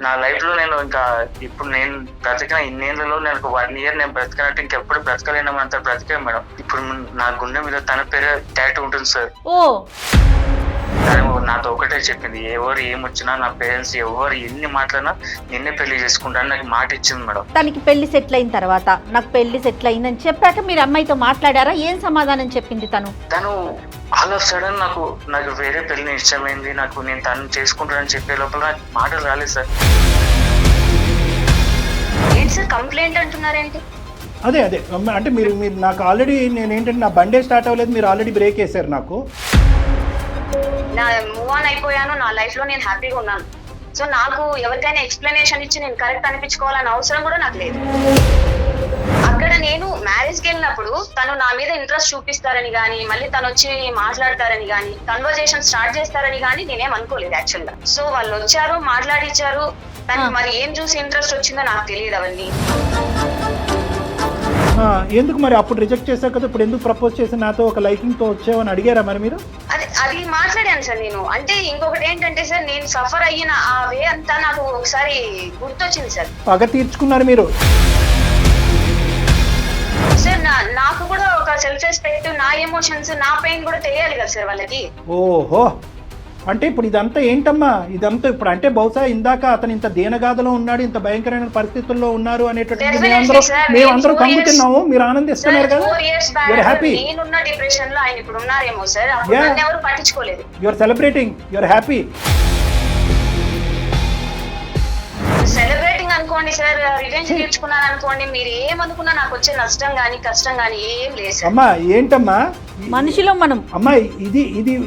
నా లైఫ్ లో నేను ఇంకా ఇప్పుడు నేను బ్రతికిన ఇన్నేళ్లలో నేను 1 year నేను బ్రతికినట్టు ఇంకెప్పుడు బ్రతకలేనంత బ్రతికాను మేడం. ఇప్పుడు నా గుండె మీద తన పేరు టాటూ ఉంటుంది సార్. నాతో ఒకటే చెప్పింది, ఎవరు ఏమొచ్చినా నా పేరెంట్స్ ఎవరు ఎన్ని మాట్లాడినా నిన్నే పెళ్లి చేసుకుంటాను నాకు మాట ఇచ్చింది మేడం. తనకి పెళ్లి సెటిల్ అయిన తర్వాత నాకు పెళ్లి సెటిల్ అయిందని చెప్పాక మీరు అమ్మాయితో మాట్లాడారా? ఏం సమాధానం చెప్పింది తను? ఆల్ ఆఫ్ సడన్ నాకు వేరే పెళ్లి ఇష్టమైంది, నాకు నేను తను చేసుకుంటానని చెప్పే లోపల నాకు మాటలు రాలేదు సార్. ఏంటి సార్ కంప్లైంట్ అంటున్నారేంటి? అదే అంటే మీరు నాకు ఆల్రెడీ నేను ఏంటంటే నా బండే స్టార్ట్ అవ్వలేదు, మీరు ఆల్రెడీ బ్రేక్ వేసారు. నాకు నా మూవ్ ఆన్ అయిపోయాను, నా లైఫ్ లో నేను హ్యాపీగా ఉన్నాను. సో నాకు ఎవరికైనా ఎక్స్ప్లెనేషన్ ఇచ్చి నేను కరెక్ట్ అనిపించుకోవాలన్న అవసరం కూడా నాకు లేదు. అక్కడ నేను మ్యారేజ్కి వెళ్ళినప్పుడు తను నా మీద ఇంట్రెస్ట్ చూపిస్తారని కానీ, మళ్ళీ తను వచ్చి మాట్లాడతారని కానీ, కన్వర్జేషన్ స్టార్ట్ చేస్తారని కానీ నేనేం అనుకోలేదు యాక్చువల్ గా. సో వాళ్ళు వచ్చారు, మాట్లాడిచ్చారు. తనకి మరి ఏం చూసి ఇంట్రెస్ట్ వచ్చిందో నాకు తెలియదు అవన్నీ. ఎందుకు మరి అప్పుడు రిజెక్ట్ చేశారు కదా, ఇప్పుడు ఎందుకు ప్రపోజ్ చేసి నాతో ఒక లైకింగ్ తో వచ్చావని అడిగారా మరి మీరు? అది మాట్లాడాను సార్ నేను. అంటే ఇంకొకటి ఏంటంటే సార్, నేను సఫర్ అయిన ఆ వే అంతా నాకు ఒకసారి గుర్తొచ్చింది సార్. పగ తీర్చుకున్నారు మీరు సార్. నాకు కూడా ఒక సెల్ఫ్ రెస్పెక్ట్, నా ఎమోషన్స్, నా పెయిన్ కూడా తెలియాలి కదా సార్ వాళ్ళకి. ఓహో, అంటే ఇప్పుడు ఇదంతా ఏంటమ్మా? ఇదంతా ఇప్పుడు అంటే బహుశా ఇందాక అతను ఇంత దీనగాథలో ఉన్నాడు, ఇంత భయంకరమైన పరిస్థితుల్లో ఉన్నారు అనేటటువంటి మేమందరూ కమ్ముతున్నాము, మీరు ఆనందిస్తున్నారు కదా, యూఆర్ హ్యాపీ. నేనున్న డిప్రెషన్ లో ఆయన ఇప్పుడు ఉన్నారేమో సార్, ఎవరు పట్టించుకోలేదు. You are celebrating, you are happy. Celebrating అనుకోండి సార్, రివెంజ్ తీర్చుకున్నాను అనుకోండి, మీరు ఏమనుకున్నా నాకు వచ్చే నష్టం గానీ కష్టం గానీ ఏం లేదు. అమ్మా ఏంటమ్మా మనిషిలో మనం, అమ్మా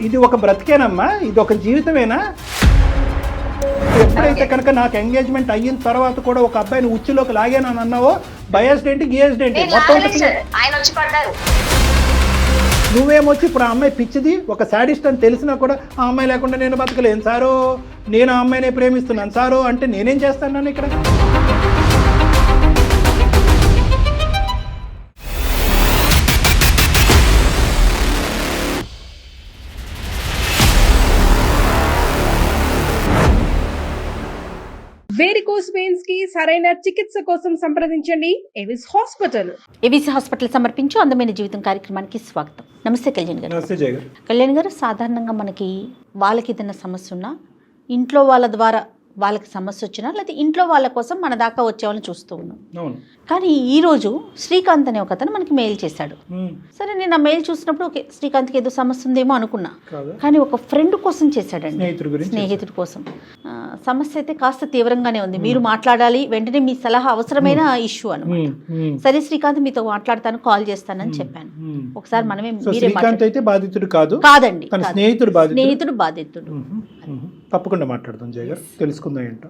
ఇది ఒక బ్రతికేనమ్మా, ఇది ఒక జీవితమేనా? ఎప్పుడైతే కనుక నాకు ఎంగేజ్మెంట్ అయిన తర్వాత కూడా ఒక అబ్బాయిని ఉచ్చులోకి లాగానని అన్నావో, బయాస్డ్ ఏంటి గియాస్డ్ ఏంటి మొత్తం ఆయన వచ్చి పడ్డారు. నువ్వేమొచ్చి ఇప్పుడు ఆ అమ్మాయి పిచ్చిది, ఒక సాడిస్ట్ అని తెలిసినా కూడా ఆ అమ్మాయి లేకుండా నేను బతకలేను సారో, నేను ఆ అమ్మాయినే ప్రేమిస్తున్నాను సారో అంటే నేనేం చేస్తాను ఇక్కడ? వేరికోస్ వెయిన్స్ కి సరైన చికిత్స కోసం సంప్రదించండి ఎవిస్ హాస్పిటల్. ఏబీసీ హాస్పిటల్ సమర్పించు అందమైన జీవితం కార్యక్రమానికి స్వాగతం. నమస్తే కళ్యాణ్ గారు. నమస్తే జయ గారు. కళ్యాణ్ గారు, సాధారణంగా మనకి వాళ్ళకి ఏదైనా సమస్య ఉన్నా ఇంట్లో వాళ్ళ ద్వారా వాళ్ళకి సమస్య వచ్చినా లేదా ఇంట్లో వాళ్ళ కోసం మన దాకా వచ్చేవాళ్ళని చూస్తూ ఉన్నాం. కానీ ఈరోజు శ్రీకాంత్ అనే ఒక అతను మనకి మెయిల్ చేశాడు. సరే, నేను ఆ మెయిల్ చూసినప్పుడు ఓకే శ్రీకాంత్కి ఏదో సమస్య ఉందేమో అనుకున్నా, కానీ ఒక ఫ్రెండ్ కోసం చేశాడండి, స్నేహితుడి కోసం. సమస్య అయితే కాస్త తీవ్రంగానే ఉంది, మీరు మాట్లాడాలి, వెంటనే మీ సలహా అవసరమైన ఇష్యూ అనమాట. సరే శ్రీకాంత్ మీతో మాట్లాడతాను, కాల్ చేస్తానని చెప్పాను. ఒకసారి మనమే కాదండి, స్నేహితుడు బాధితుడు. తప్పకుండా మాట్లాడదాం జయ గారు, తెలుసుకుందాం ఏంటో.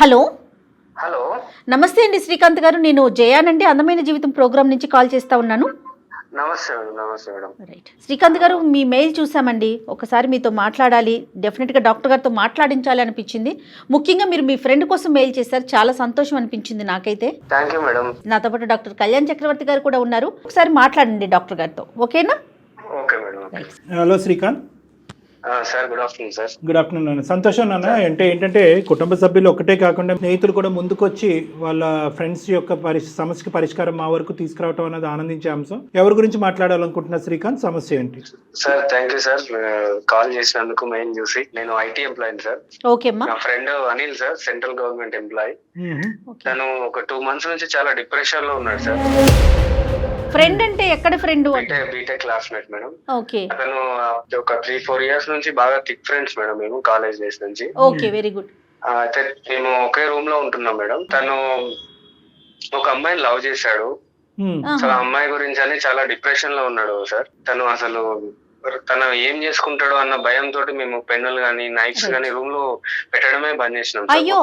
హలో హలో, నమస్తే అండి శ్రీకాంత్ గారు, నేను జయానండి అందమైన జీవితం ప్రోగ్రామ్ నుంచి కాల్ చేస్తా ఉన్నాను. నమస్తే మేడం. రైట్ శ్రీకాంత్ గారు, మీ మెయిల్ చూసామండి, ఒకసారి మీతో మాట్లాడాలి, డెఫినెట్గా డాక్టర్ గారితో మాట్లాడించాలి అనిపించింది. ముఖ్యంగా మీరు మీ ఫ్రెండ్ కోసం మెయిల్ చేశారు, చాలా సంతోషం అనిపించింది నాకైతే. Thank you madam. నాతో పాటు డాక్టర్ కళ్యాణ్ చక్రవర్తి గారు కూడా ఉన్నారు, ఒకసారి మాట్లాడండి డాక్టర్ గారితో, ఓకేనా? Okay madam. Hello Srikanth sir, good afternoon sir. Good afternoon నాన్న. సంతోషం నాన్న. అంటే ఏంటంటే కుటుంబ సభ్యులు ఒకటే కాకుండా స్నేహితులు కూడా ముందుకొచ్చి వాళ్ళ ఫ్రెండ్స్ యొక్క సమస్యకి పరిష్కారం మా వరకు తీసుకురావటం అనేది ఆనందించే అంశం. ఎవరి గురించి మాట్లాడాలనుకుంటున్నా శ్రీకాంత్, సమస్య ఏంటి? Sir thank you sir, call చేసినందుకు. మెయిన్ చూసి నేను ఐటీ ఎంప్లాయీ సార్. ఓకే అమ్మా. నా friend Anil sir, central government employee. తను ఒక 2 months నుంచి చాలా డిప్రెషన్ లో ఉన్నాడు సార్. ఫ్రెండ్ అంటే ఎక్కడ friend? BTech classmate madam. Okay. అతను ఒక 3-4 years నుంచి బాగా థిక్ ఫ్రెండ్స్ మేడం, మేము కాలేజ్ డేస్ నుంచి. Okay, very good. అయితే మేము ఒకే రూమ్ లో ఉంటున్నాం మేడం. తను ఒక అమ్మాయిని లవ్ చేశాడు. అసలు ఆ అమ్మాయి గురించి అని చాలా డిప్రెషన్ లో ఉన్నాడు సార్. తను ఏం చేసుకుంటాడో అన్న భయంతో మేము పెన్నులు గానీ నైట్స్ గానీ రూమ్ లో పెట్టడమే బంద్ చేసినాం. అయ్యో,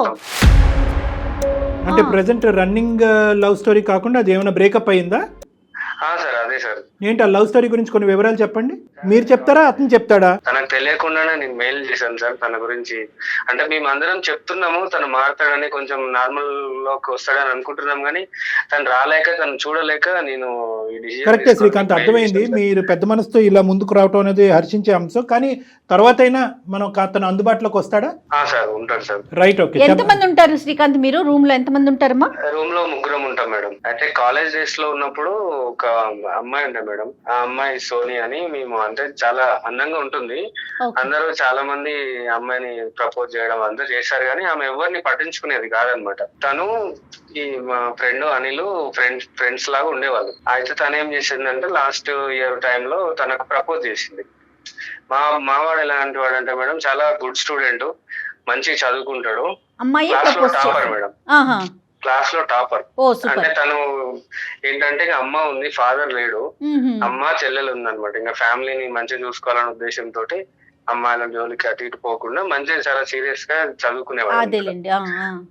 అంటే ప్రెసెంట్ రన్నింగ్ లవ్ స్టోరీ కాకుండా అది ఏమైనా బ్రేకప్ అయిందా? సార్ అదే సార్. ఏంటి ఆ లవ్ స్టోరీ గురించి కొన్ని వివరాలు చెప్పండి. మీరు చెప్తారా అతను చెప్తాడా? తనకు తెలియకుండానే నేను మెయిల్ చేశాను సార్ తన గురించి. అంటే మేము అందరం చెప్తున్నాము తను మారుతాడని, కొంచెం నార్మల్ లోకి వస్తాడని అనుకుంటున్నాం, కానీ తను రాలేక, తను చూడలేక నేను ఈ decision కరెక్టే తీసుకొని శ్రీకాంత్, mail అర్థమైంది. చేశాను సార్. మీరు పెద్ద మనసుతో ఇలా ముందుకు రావటం అనేది హర్షించే అంశం, కానీ తర్వాత అయినా మనం అతను అందుబాటులోకి వస్తాడా? సార్ ఉంటాడు సార్. Right, okay. ఎంతమంది ఉంటారు శ్రీకాంత్ మీరు రూమ్ లో? ఎంతమంది ఉంటారమ్మా? రూమ్ లో ముగ్గురం ఉంటాం మేడం. అయితే కాలేజ్ డేస్ లో ఉన్నప్పుడు ఒక అమ్మాయి ఉండే మేడం, ఆ అమ్మాయి సోని అని. మేము అంటే చాలా అందంగా ఉంటుంది, Okay. అందరూ చాలా మంది అమ్మాయిని ప్రపోజ్ చేయడం అందరూ చేశారు, కానీ ఆమె ఎవరిని పట్టించుకునేది కాదనమాట. తను ఈ మా ఫ్రెండ్ అనిల్ ఫ్రెండ్స్ లాగా ఉండేవాళ్ళు. అయితే తను ఏం చేసిందంటే లాస్ట్ ఇయర్ టైంలో తనకు ప్రపోజ్ చేసింది. మావాడు ఎలాంటి వాడు అంటే మేడం, చాలా గుడ్ స్టూడెంట్, మంచిగా చదువుకుంటాడు, అమ్మాయి క్లాస్ లో ప్రపోజ్ టాపర్ చేశారు. మేడం, ఆహా, క్లాస్ లో టాపర్. ఓ అంటే సూపర్. తను ఏంటంటే ఇక అమ్మ ఉంది, ఫాదర్ లేడు, అమ్మ చెల్లెలు ఉందన్నమాట. ఇంకా ఫ్యామిలీని మంచిగా చూసుకోవాలనే ఉద్దేశంతో అమ్మాయిల జోలికి అటు ఇటు పోకుండా మంచిగా చాలా సీరియస్ గా చదువుకునేవాడు. అదేలేండి.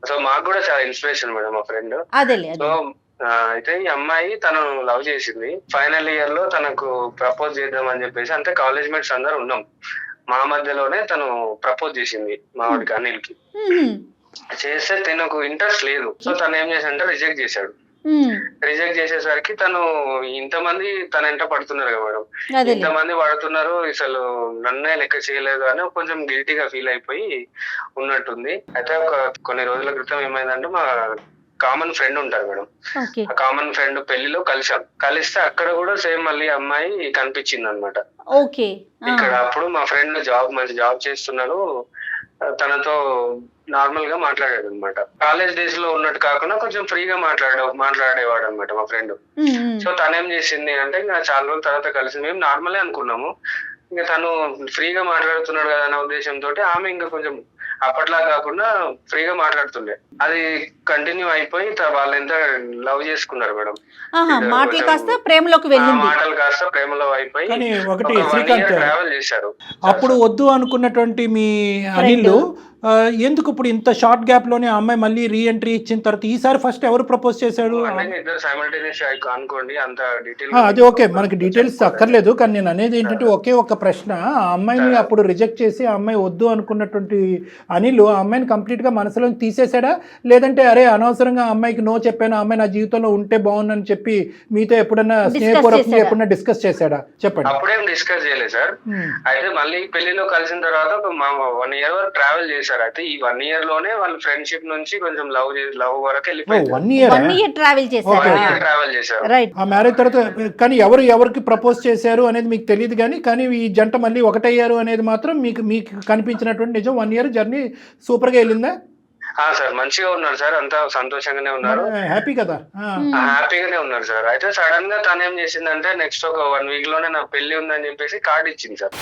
సో మాకు కూడా చాలా ఇన్స్పిరేషన్ మేడం మా ఫ్రెండ్. అదేలే. సో అయితే ఈ అమ్మాయి తను లవ్ చేసింది. ఫైనల్ ఇయర్ లో తనకు ప్రపోజ్ చేద్దాం అని చెప్పేసి, అంటే కాలేజ్ మేట్స్ అందరు ఉన్నాం, మా మధ్యలోనే తను ప్రపోజ్ చేసింది మా వాడికి అనిల్ కి. చేస్తే తనకు ఇంట్రెస్ట్ లేదు. సో తను ఏం చేశాడంటే రిజెక్ట్ చేశాడు. రిజెక్ట్ చేసేసరికి తను ఇంతమంది తన ఎంట పడుతున్నారు కదా మేడం, ఇంతమంది పడుతున్నారు, అసలు నన్నే లెక్క చేయలేదు అని కొంచెం గిల్టీగా ఫీల్ అయిపోయి ఉన్నట్టుంది. అయితే కొన్ని రోజుల క్రితం ఏమైందంటే మా కామన్ ఫ్రెండ్ ఉంటారు మేడం, ఆ కామన్ ఫ్రెండ్ పెళ్లిలో కలిస్తే అక్కడ కూడా సేమ్ మళ్ళీ అమ్మాయి కనిపించింది అనమాట. ఇక్కడ అప్పుడు మా ఫ్రెండ్ మంచి జాబ్ చేస్తున్నాడు, తనతో నార్మల్ గా మాట్లాడాడు అనమాట. కాలేజ్ డేస్ లో ఉన్నట్టు కాకుండా కొంచెం ఫ్రీగా మాట్లాడేవాడు అనమాట మా ఫ్రెండ్. సో తనేం చేసింది అంటే, ఇంకా చాలా రోజుల తర్వాత కలిసి మేము నార్మలే అనుకున్నాము, ఇంకా తను ఫ్రీగా మాట్లాడుతున్నాడు కదా అనే ఉద్దేశంతో ఆమె ఇంకా కొంచెం అప్పట్లా కాకుండా ఫ్రీగా మాట్లాడుతుండే. అది కంటిన్యూ అయిపోయి వాళ్ళు ఎంత లవ్ చేసుకున్నారు మేడం. మాటలు కాస్త ప్రేమలోకి వెళ్ళింది, మాటలు కాస్త ప్రేమలో అయిపోయి కానీ ఒకటి శ్రీకాంత్, ట్రావెల్ చేశారు. అప్పుడు వద్దు అనుకున్నటువంటి మీ అనిల్ ఎందుకు ఇప్పుడు ఇంత షార్ట్ గ్యాప్ లోనే అమ్మాయి మళ్ళీ రీ ఎంట్రీ ఇచ్చిన తర్వాత ఈసారి ఫస్ట్ ఎవరు ప్రపోజ్ చేశాడు? అనుకోండి, అంత డీటెయిల్ అది ఓకే, మనకి డీటెయిల్స్ అక్కర్లేదు. కానీ నేను అనేది ఏంటంటే ఒకే ఒక ప్రశ్న, ఆ అమ్మాయిని అప్పుడు రిజెక్ట్ చేసి ఆ అమ్మాయి వద్దు అనుకున్నటువంటి అనిల్ ఆ అమ్మాయిని కంప్లీట్ గా మనసులో తీసేసాడా, లేదంటే అరే అనవసరంగా అమ్మాయికి నో చెప్పాను, ఆ అమ్మాయి నా జీవితంలో ఉంటే బాగుందని చెప్పి మీతో ఎప్పుడన్నా స్నేహపూర్వకంగా ఎప్పుడన్నా డిస్కస్ చేశాడా? చెప్పండి. అప్పుడేం డిస్కస్ చేయలేదు సార్. అయితే మళ్ళీ పెళ్లిలో కలిసిన తర్వాత 1 year వరకు ట్రావెల్ చేశారు. అయితే ఈ 1 year లోనే వాళ్ళ ఫ్రెండ్షిప్ నుంచి కొంచెం లవ్ వరకు వెళ్ళిపోయింది. 1 year ట్రావెల్ చేశారు. ఆ మ్యారేజ్ తర్వాత కానీ ఎవరికి ప్రపోజ్ చేశారు అనేది మీకు తెలియదు, కానీ ఈ జంట మళ్ళీ ఒకటయ్యారు అనేది మాత్రం మీకు కనిపించినటువంటి నిజం. 1 year జర్నీ సూపర్ గా వెళ్ళిందా? సార్ మంచిగా ఉన్నారు సార్, అంతా సంతోషంగానే ఉన్నారు, హ్యాపీ కదా, హ్యాపీగానే ఉన్నారు సార్. అయితే సడన్ గా తను ఏం చేసిందంటే నెక్స్ట్ ఒక 1 week లోనే నా పెళ్లి ఉందని చెప్పేసి కార్డు ఇచ్చింది సార్.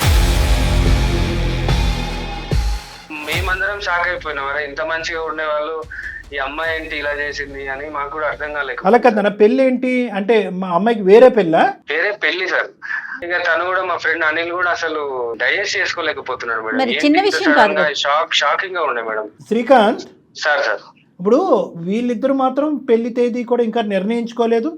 మేమందరం షాక్ అయిపోయినాం, ఇంత మంచిగా ఉండేవాళ్ళు ఈ అమ్మాయి ఏంటి ఇలా చేసింది అని మాకు కూడా అర్థం కాలేదు. అలా కదా, పెళ్లి ఏంటి అంటే మా అమ్మాయికి వేరే పెళ్లి సార్. ఇక తను కూడా మా ఫ్రెండ్ అనిల్ కూడా అసలు డైజెస్ట్ చేసుకోలేకపోతున్నాడు మేడం. చిన్న విషయం కాదు, షాకింగ్ గా ఉండే మేడం. శ్రీకాంత్ సార్ ఇప్పుడు వీళ్ళిద్దరు మాత్రం పెళ్లి తేదీ కూడా ఇంకా నిర్ణయించుకోలేదు,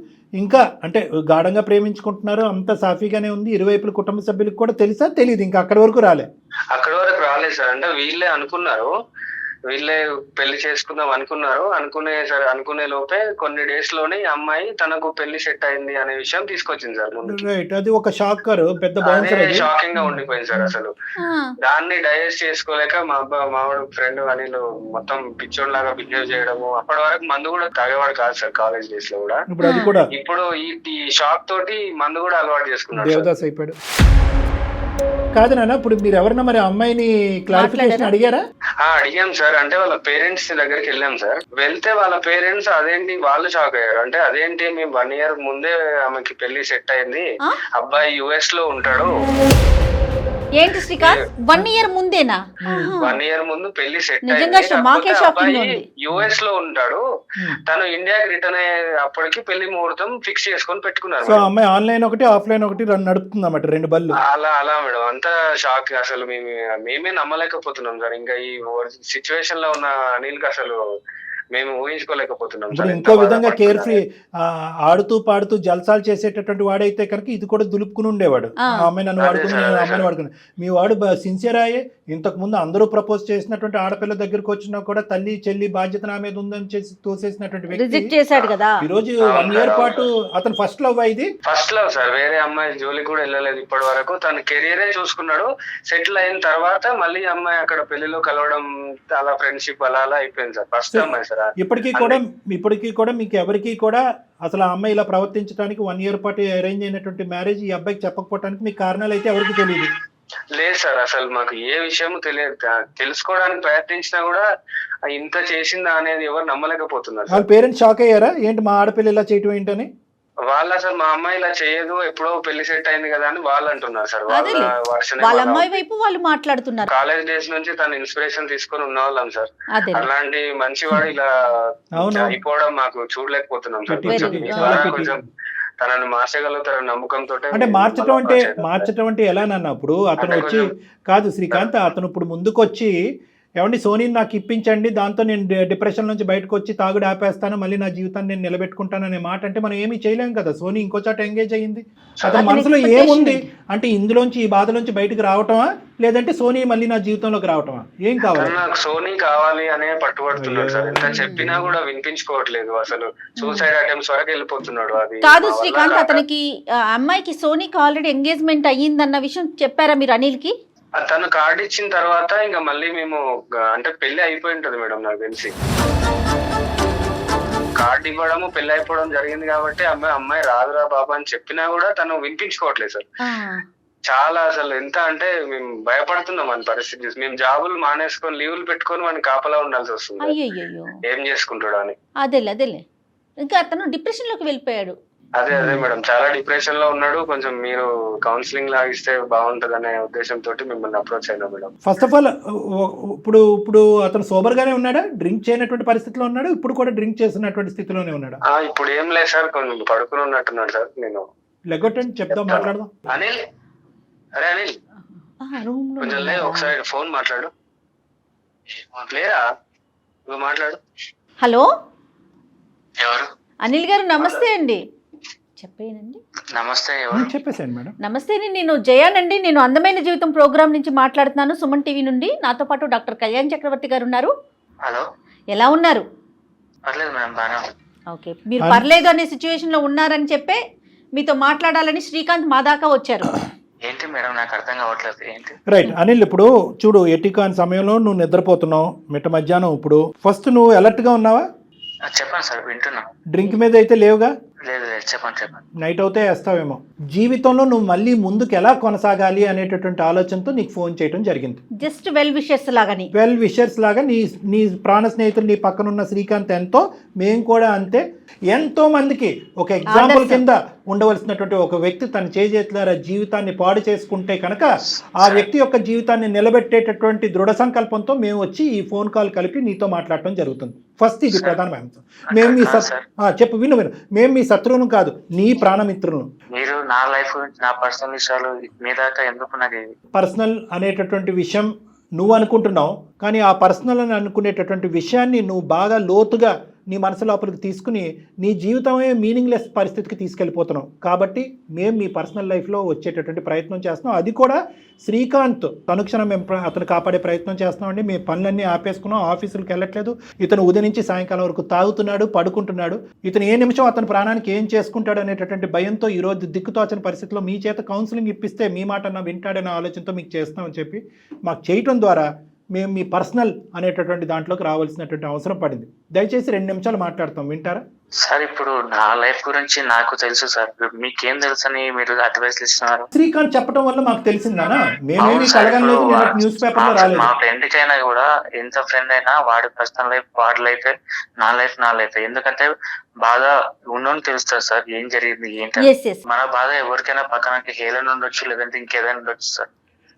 ఇంకా అంటే గాఢంగా ప్రేమించుకుంటున్నారు, అంత సాఫీగానే ఉంది. ఇరువైపుల కుటుంబ సభ్యులకు కూడా తెలుసా తెలియదు, ఇంకా అక్కడి వరకు రాలేదు సార్. అంటే వీళ్ళే అనుకున్నారు, వీళ్ళే పెళ్లి చేసుకుందాం అనుకునే లోపే కొన్ని డేస్ లోనే అమ్మాయి తనకు పెళ్లి సెట్ అయింది అనే విషయం తీసుకొచ్చింది సార్. రైట్, అది ఒక షాకర్, పెద్ద షాకింగ్ గా ఉండిపోయింది సార్. అసలు దాన్ని డైజెస్ట్ చేసుకోలేక మావాడు ఫ్రెండ్ అనిల్ మొత్తం పిచ్చోడ్ లాగా బిహేవ్ చేయడము. అప్పటి వరకు మందు కూడా తాగేవాడు కాదు సార్ కాలేజ్ డేస్ లో కూడా. ఇప్పుడు ఈ షాక్ తోటి మందు కూడా అలవాటు చేసుకున్నాడు, దేవదాస్ అయిపోయాడు. కాదు నాన్న, ఇప్పుడు మీరు ఎవరన్నా మరి అమ్మాయిని క్లారిఫికేషన్ అడిగారా? అడిగాం సార్. అంటే వాళ్ళ పేరెంట్స్ దగ్గరికి వెళ్ళాం సార్. వెళ్తే వాళ్ళ పేరెంట్స్ అదేంటి వాళ్ళు షాక్ అయ్యారు. అంటే అదేంటి మేము 1 year ముందే ఆమెకి పెళ్లి సెట్ అయింది, అబ్బాయి US లో ఉంటాడు. ఏంటి శ్రీకాంత్ 1 year ముందేనా? 1 year ముందు పెళ్లి సెట్ నిజంగా మాకే షాకింగ్ ఉంది. US లో ఉంటాడు, తను ఇండియాకి రిటర్న్ అయ్యే అప్పటికి పెళ్లి ముహూర్తం ఫిక్స్ చేసుకొని పెట్టుకున్నారు. సో అమ్మాయి ఆన్లైన్ ఒకటి ఆఫ్లైన్ ఒకటి నడుపుతుంది అన్నమాట, 2 బళ్ళు. అలా మేడం, అంతా షాక్. అసలు మేమే నమ్మలేకపోతున్నాం సార్. ఇంకా ఈ సిచ్యువేషన్ లో ఉన్న అనిల్ కి అసలు మేము ఊహించుకోలేకపోతున్నాం ఇప్పుడు సార్. ఇంకో విధంగా కేర్ ఫ్రీ ఆడుతూ పాడుతూ జల్సాలు చేసేటటువంటి వాడైతే కనుక ఇది కూడా దులుపుకుని ఉండేవాడు. ఆ అమ్మాయి నన్ను వాడుకుని, నేను అమ్మాయిని వాడుకుని. మీ వాడు సిన్సియర్ అయ్యే ఇంతకు ముందు అందరూ ప్రపోజ్ చేసినటువంటి ఆడపిల్ల దగ్గరికి వచ్చినా కూడా తల్లి చెల్లి బాధ్యత నా మీద ఉందని చేసి తోసేసినటువంటి వ్యక్తి రిజెక్ట్ చేశాడు కదా. ఈ రోజు 1 year పాటు అతను ఫస్ట్ లవ్ ఇది ఫస్ట్ లవ్ సార్. వేరే అమ్మాయి జోలికి కూడా వెళ్ళలేదు ఇప్పటి వరకు. తన కెరియరే చూసుకున్నాడు. సెటిల్ అయిన తర్వాత మళ్ళీ అమ్మాయి అక్కడ పెళ్లిలో కలవడం, అలా ఫ్రెండ్షిప్ అలా అలా అయిపోయింది సార్. ఫస్ట్ అమ్మాయి సార్. ఇప్పటికీ కూడా మీకు ఎవరికి కూడా అసలు ఆ అమ్మాయి ఇలా ప్రవర్తించడానికి 1 year పాటు అరేంజ్ అయినటువంటి మ్యారేజ్ ఈ అబ్బాయికి చెప్పకపోవడానికి మీకు కారణాలు అయితే ఎవరికి తెలియదు? లేదు సార్, అసలు మాకు ఏ విషయం తెలియదు. తెలుసుకోవడానికి ప్రయత్నించినా కూడా ఇంత చేసిందా అనేది ఎవరు నమ్మలేకపోతున్నారు. వాళ్ళ పేరెంట్స్ షాక్ అయ్యారా ఏంటి మా ఆడపిల్ల ఇలా చేయటం ఏంటని? వాళ్ళు అసలు మా అమ్మాయి ఇలా చేయదు, ఎప్పుడో పెళ్లి సెట్ అయింది కదా అని వాళ్ళు అంటున్నారు సార్. వాళ్ళ అమ్మాయి వైపు వాళ్ళు మాట్లాడుతున్నారు. కాలేజ్ డేస్ నుంచి తన ఇన్స్పిరేషన్ తీసుకొని ఉన్న వాళ్ళం సార్. అలాంటి మంచివాడు ఇలా అయిపోవడం మాకు చూడలేకపోతున్నాం సార్. కొంచెం తనని మార్చగలుగుతారని నమ్మకంతో. అంటే మార్చడం అంటే ఎలా నన్న? అప్పుడు అతను వచ్చి కాదు శ్రీకాంత్, అతను ఇప్పుడు ముందుకు వచ్చి ఏమండి సోనీని నాకు ఇప్పించండి, దాంతో నేను డిప్రెషన్ నుంచి బయటకు వచ్చి తాగుడు ఆపేస్తాను, మళ్ళీ నా జీవితాన్ని నేను నిలబెట్టుకుంటాను అనే మాట అంటే మనం ఏమీ చేయలేం కదా. సోనీ ఇంకో చోట ఎంగేజ్ అయ్యింది. అతని మనసులో ఏముంది అంటే ఇందులోంచి ఈ బాధలోంచి బయటకు రావటమా, లేదంటే సోనీ మళ్ళీ నా జీవితంలోకి రావటమా? ఏం కావాలి? నాకు సోనీ కావాలి అనే పట్టుబడుతున్నాడు సార్. ఎంత చెప్పినా కూడా వినిపించుకోవట్లేదు. అసలు సూసైడ్ అటెంప్ట్స్ వరకు వెళ్ళిపోతున్నాడు. అది కాదు శ్రీకాంత్, అతనికి అమ్మాయికి సోనీకి ఆల్రెడీ ఎంగేజ్మెంట్ అయ్యిందన్న విషయం చెప్పారా మీరు అనిల్కి? తను కార్డు ఇచ్చిన తర్వాత ఇంకా మళ్ళీ మేము అంటే పెళ్లి అయిపోయి ఉంటది మేడం నాకు తెలిసి. కార్డు ఇవ్వడము పెళ్లి అయిపోవడం జరిగింది కాబట్టి అమ్మాయి రాదురా బాబా అని చెప్పినా కూడా తను వినిపించుకోవట్లేదు సార్. చాలా అసలు ఎంత అంటే మేము భయపడుతున్నాం అని పరిస్థితి. మేము జాబులు మానేసుకొని లీవులు పెట్టుకొని మనకి కాపలా ఉండాల్సి వస్తుంది. ఏం చేసుకుంటాడు అని. అదేలే ఇంకా అతను డిప్రెషన్ లోకి వెళ్ళిపోయాడు. అదే మేడం, చాలా డిప్రెషన్ లో ఉన్నాడు. కొంచెం మీరు కౌన్సిలింగ్ లాగిస్తే బాగుంటది అనే ఉద్దేశంతో మిమ్మల్ని అప్రోచ్ అయినా మేడం. ఫస్ట్ ఆఫ్ ఆల్ ఇప్పుడు అతను సోబర్ గానే ఉన్నాడా? డ్రింక్ చేయనటువంటి పరిస్థితిలో ఉన్నాడు? ఇప్పుడు కూడా డ్రింక్ చేస్తున్నటువంటి స్థితిలోనే ఉన్నాడా? ఇప్పుడు ఏం లేదు సార్, కొంచెం పడుకుని ఉన్నట్టున్నాడు సార్. నేను లెగొట్టండి, చెప్దాం, మాట్లాడదాం. అనిల్, అరే అనిల్ కొంచెం లే, ఒకసారి ఫోన్ మాట్లాడు. లేరా నువ్వు మాట్లాడు. హలో ఎవరు? అనిల్ గారు నమస్తే అండి. చెప్పేనండి. నమస్తే. చెప్పేసాను మేడం. నమస్తే, నేను జయానండి. నేను అందమైన జీవితం ప్రోగ్రామ్ నుంచి మాట్లాడుతున్నాను, సుమన్ టీవీ నుండి. నాతో పాటు డాక్టర్ కళ్యాణ్ చక్రవర్తి గారు ఉన్నారు. హలో, ఎలా ఉన్నారు? పర్లేదు మేడం, బాగా. ఓకే, మీరు పర్లేదు అనే సిచ్యువేషన్ లో ఉన్నారని చెప్పే మీతో మాట్లాడాలని శ్రీకాంత్ మా దాకా వచ్చారు. ఏంటి మేడం, నాకు అర్థం కావట్లేదు. ఏంటి? రైట్ అనిల్, ఇప్పుడు చూడు, ఎటికాన్ సమయంలో నువ్వు నిద్రపోతున్నావు మిట్ట మధ్యాహ్నం. ఇప్పుడు ఫస్ట్ నువ్వు అలర్ట్ గా ఉన్నావా? చెప్పండి సార్, వింటున్నా. డ్రింక్ మీద అయితే లేవుగా? లేదు, చెప్పండి. నైట్ అవుతే వేస్తావేమో. జీవితంలో నువ్వు మళ్ళీ ముందుకు ఎలా కొనసాగాలి అనేటటువంటి ఆలోచనతో నీకు ఫోన్ చేయడం జరిగింది. జస్ట్ వెల్ విషర్స్ లాగా నీ ప్రాణ స్నేహితులు నీ పక్కన ఉన్న శ్రీకాంత్ ఎంతో, మేము కూడా అంతే. ఎంతో మందికి ఒక ఎగ్జాంపుల్ కింద ఉండవలసినటువంటి ఒక వ్యక్తి తన చేజేతులారా జీవితాన్ని పాడు చేసుకుంటే కనుక ఆ వ్యక్తి యొక్క జీవితాన్ని నిలబెట్టేటటువంటి దృఢ సంకల్పంతో మేము వచ్చి ఈ ఫోన్ కాల్ కలిపి నీతో మాట్లాడటం జరుగుతుంది. ఫస్ట్ ఇది ప్రధానమైన అంశం. మేము మీ చెప్పు, విను. మేము మీ శత్రువును కాదు, నీ ప్రాణమిత్రులను. మీరు నా లైఫ్ నా పర్సనల్ విషయాలు మీ దాకా ఎందుకు? నాకు పర్సనల్ అనేటటువంటి విషయం నువ్వు అనుకుంటున్నావు, కానీ ఆ పర్సనల్ అని అనుకునేటటువంటి విషయాన్ని నువ్వు బాగా లోతుగా నీ మనసు లోపలికి తీసుకుని నీ జీవితమే మీనింగ్లెస్ పరిస్థితికి తీసుకెళ్ళిపోతున్నావు. కాబట్టి మేము మీ పర్సనల్ లైఫ్లో వచ్చేటటువంటి ప్రయత్నం చేస్తున్నాం. అది కూడా శ్రీకాంత్ తనుక్షణం మేము అతను కాపాడే ప్రయత్నం చేస్తున్నామండి. మీ పనులన్నీ ఆపేసుకున్నాం, ఆఫీసులకు వెళ్ళట్లేదు. ఇతను ఉదయం నుంచి సాయంకాలం వరకు తాగుతున్నాడు, పడుకుంటున్నాడు. ఇతను ఏ నిమిషం అతని ప్రాణానికి ఏం చేసుకుంటాడు అనేటటువంటి భయంతో ఈరోజు దిక్కుతోచని పరిస్థితిలో మీ చేత కౌన్సిలింగ్ ఇప్పిస్తే మీ మాట వింటాడనే ఆలోచనతో మీకు చేస్తామని చెప్పి మాకు చేయటం ద్వారా మేము మీ పర్సనల్ అనేటటువంటి దాంట్లోకి రావాల్సినటువంటి అవసరం పడింది. దయచేసి 2 నిమిషాలు మాట్లాడతాం, వింటారా? సార్, ఇప్పుడు నా లైఫ్ గురించి నాకు తెలుసు సార్, మీకేం తెలుసు అని మీరు అడ్వైస్ ఇస్తున్నారు? శ్రీకాంత్ చెప్పడం వల్ల మాకు తెలిసిందానా? మేమేమి కలగలేదు, న్యూస్ పేపర్ లో రాలేదు. మా ఫ్రెండ్ కైనా కూడా ఎంత ఫ్రెండ్ అయినా వాడి పర్సనల్ లైఫ్ వాడి లైఫ్, నా లైఫ్. ఎందుకంటే బాధ ఉన్నోని తెలుస్తుంది సార్ ఏం జరిగింది ఏంటి. మన బాధ ఎవరికైనా పక్కనకి హేళన ఉండొచ్చు, లేదంటే ఇంకేదైనా ఉండొచ్చు సార్.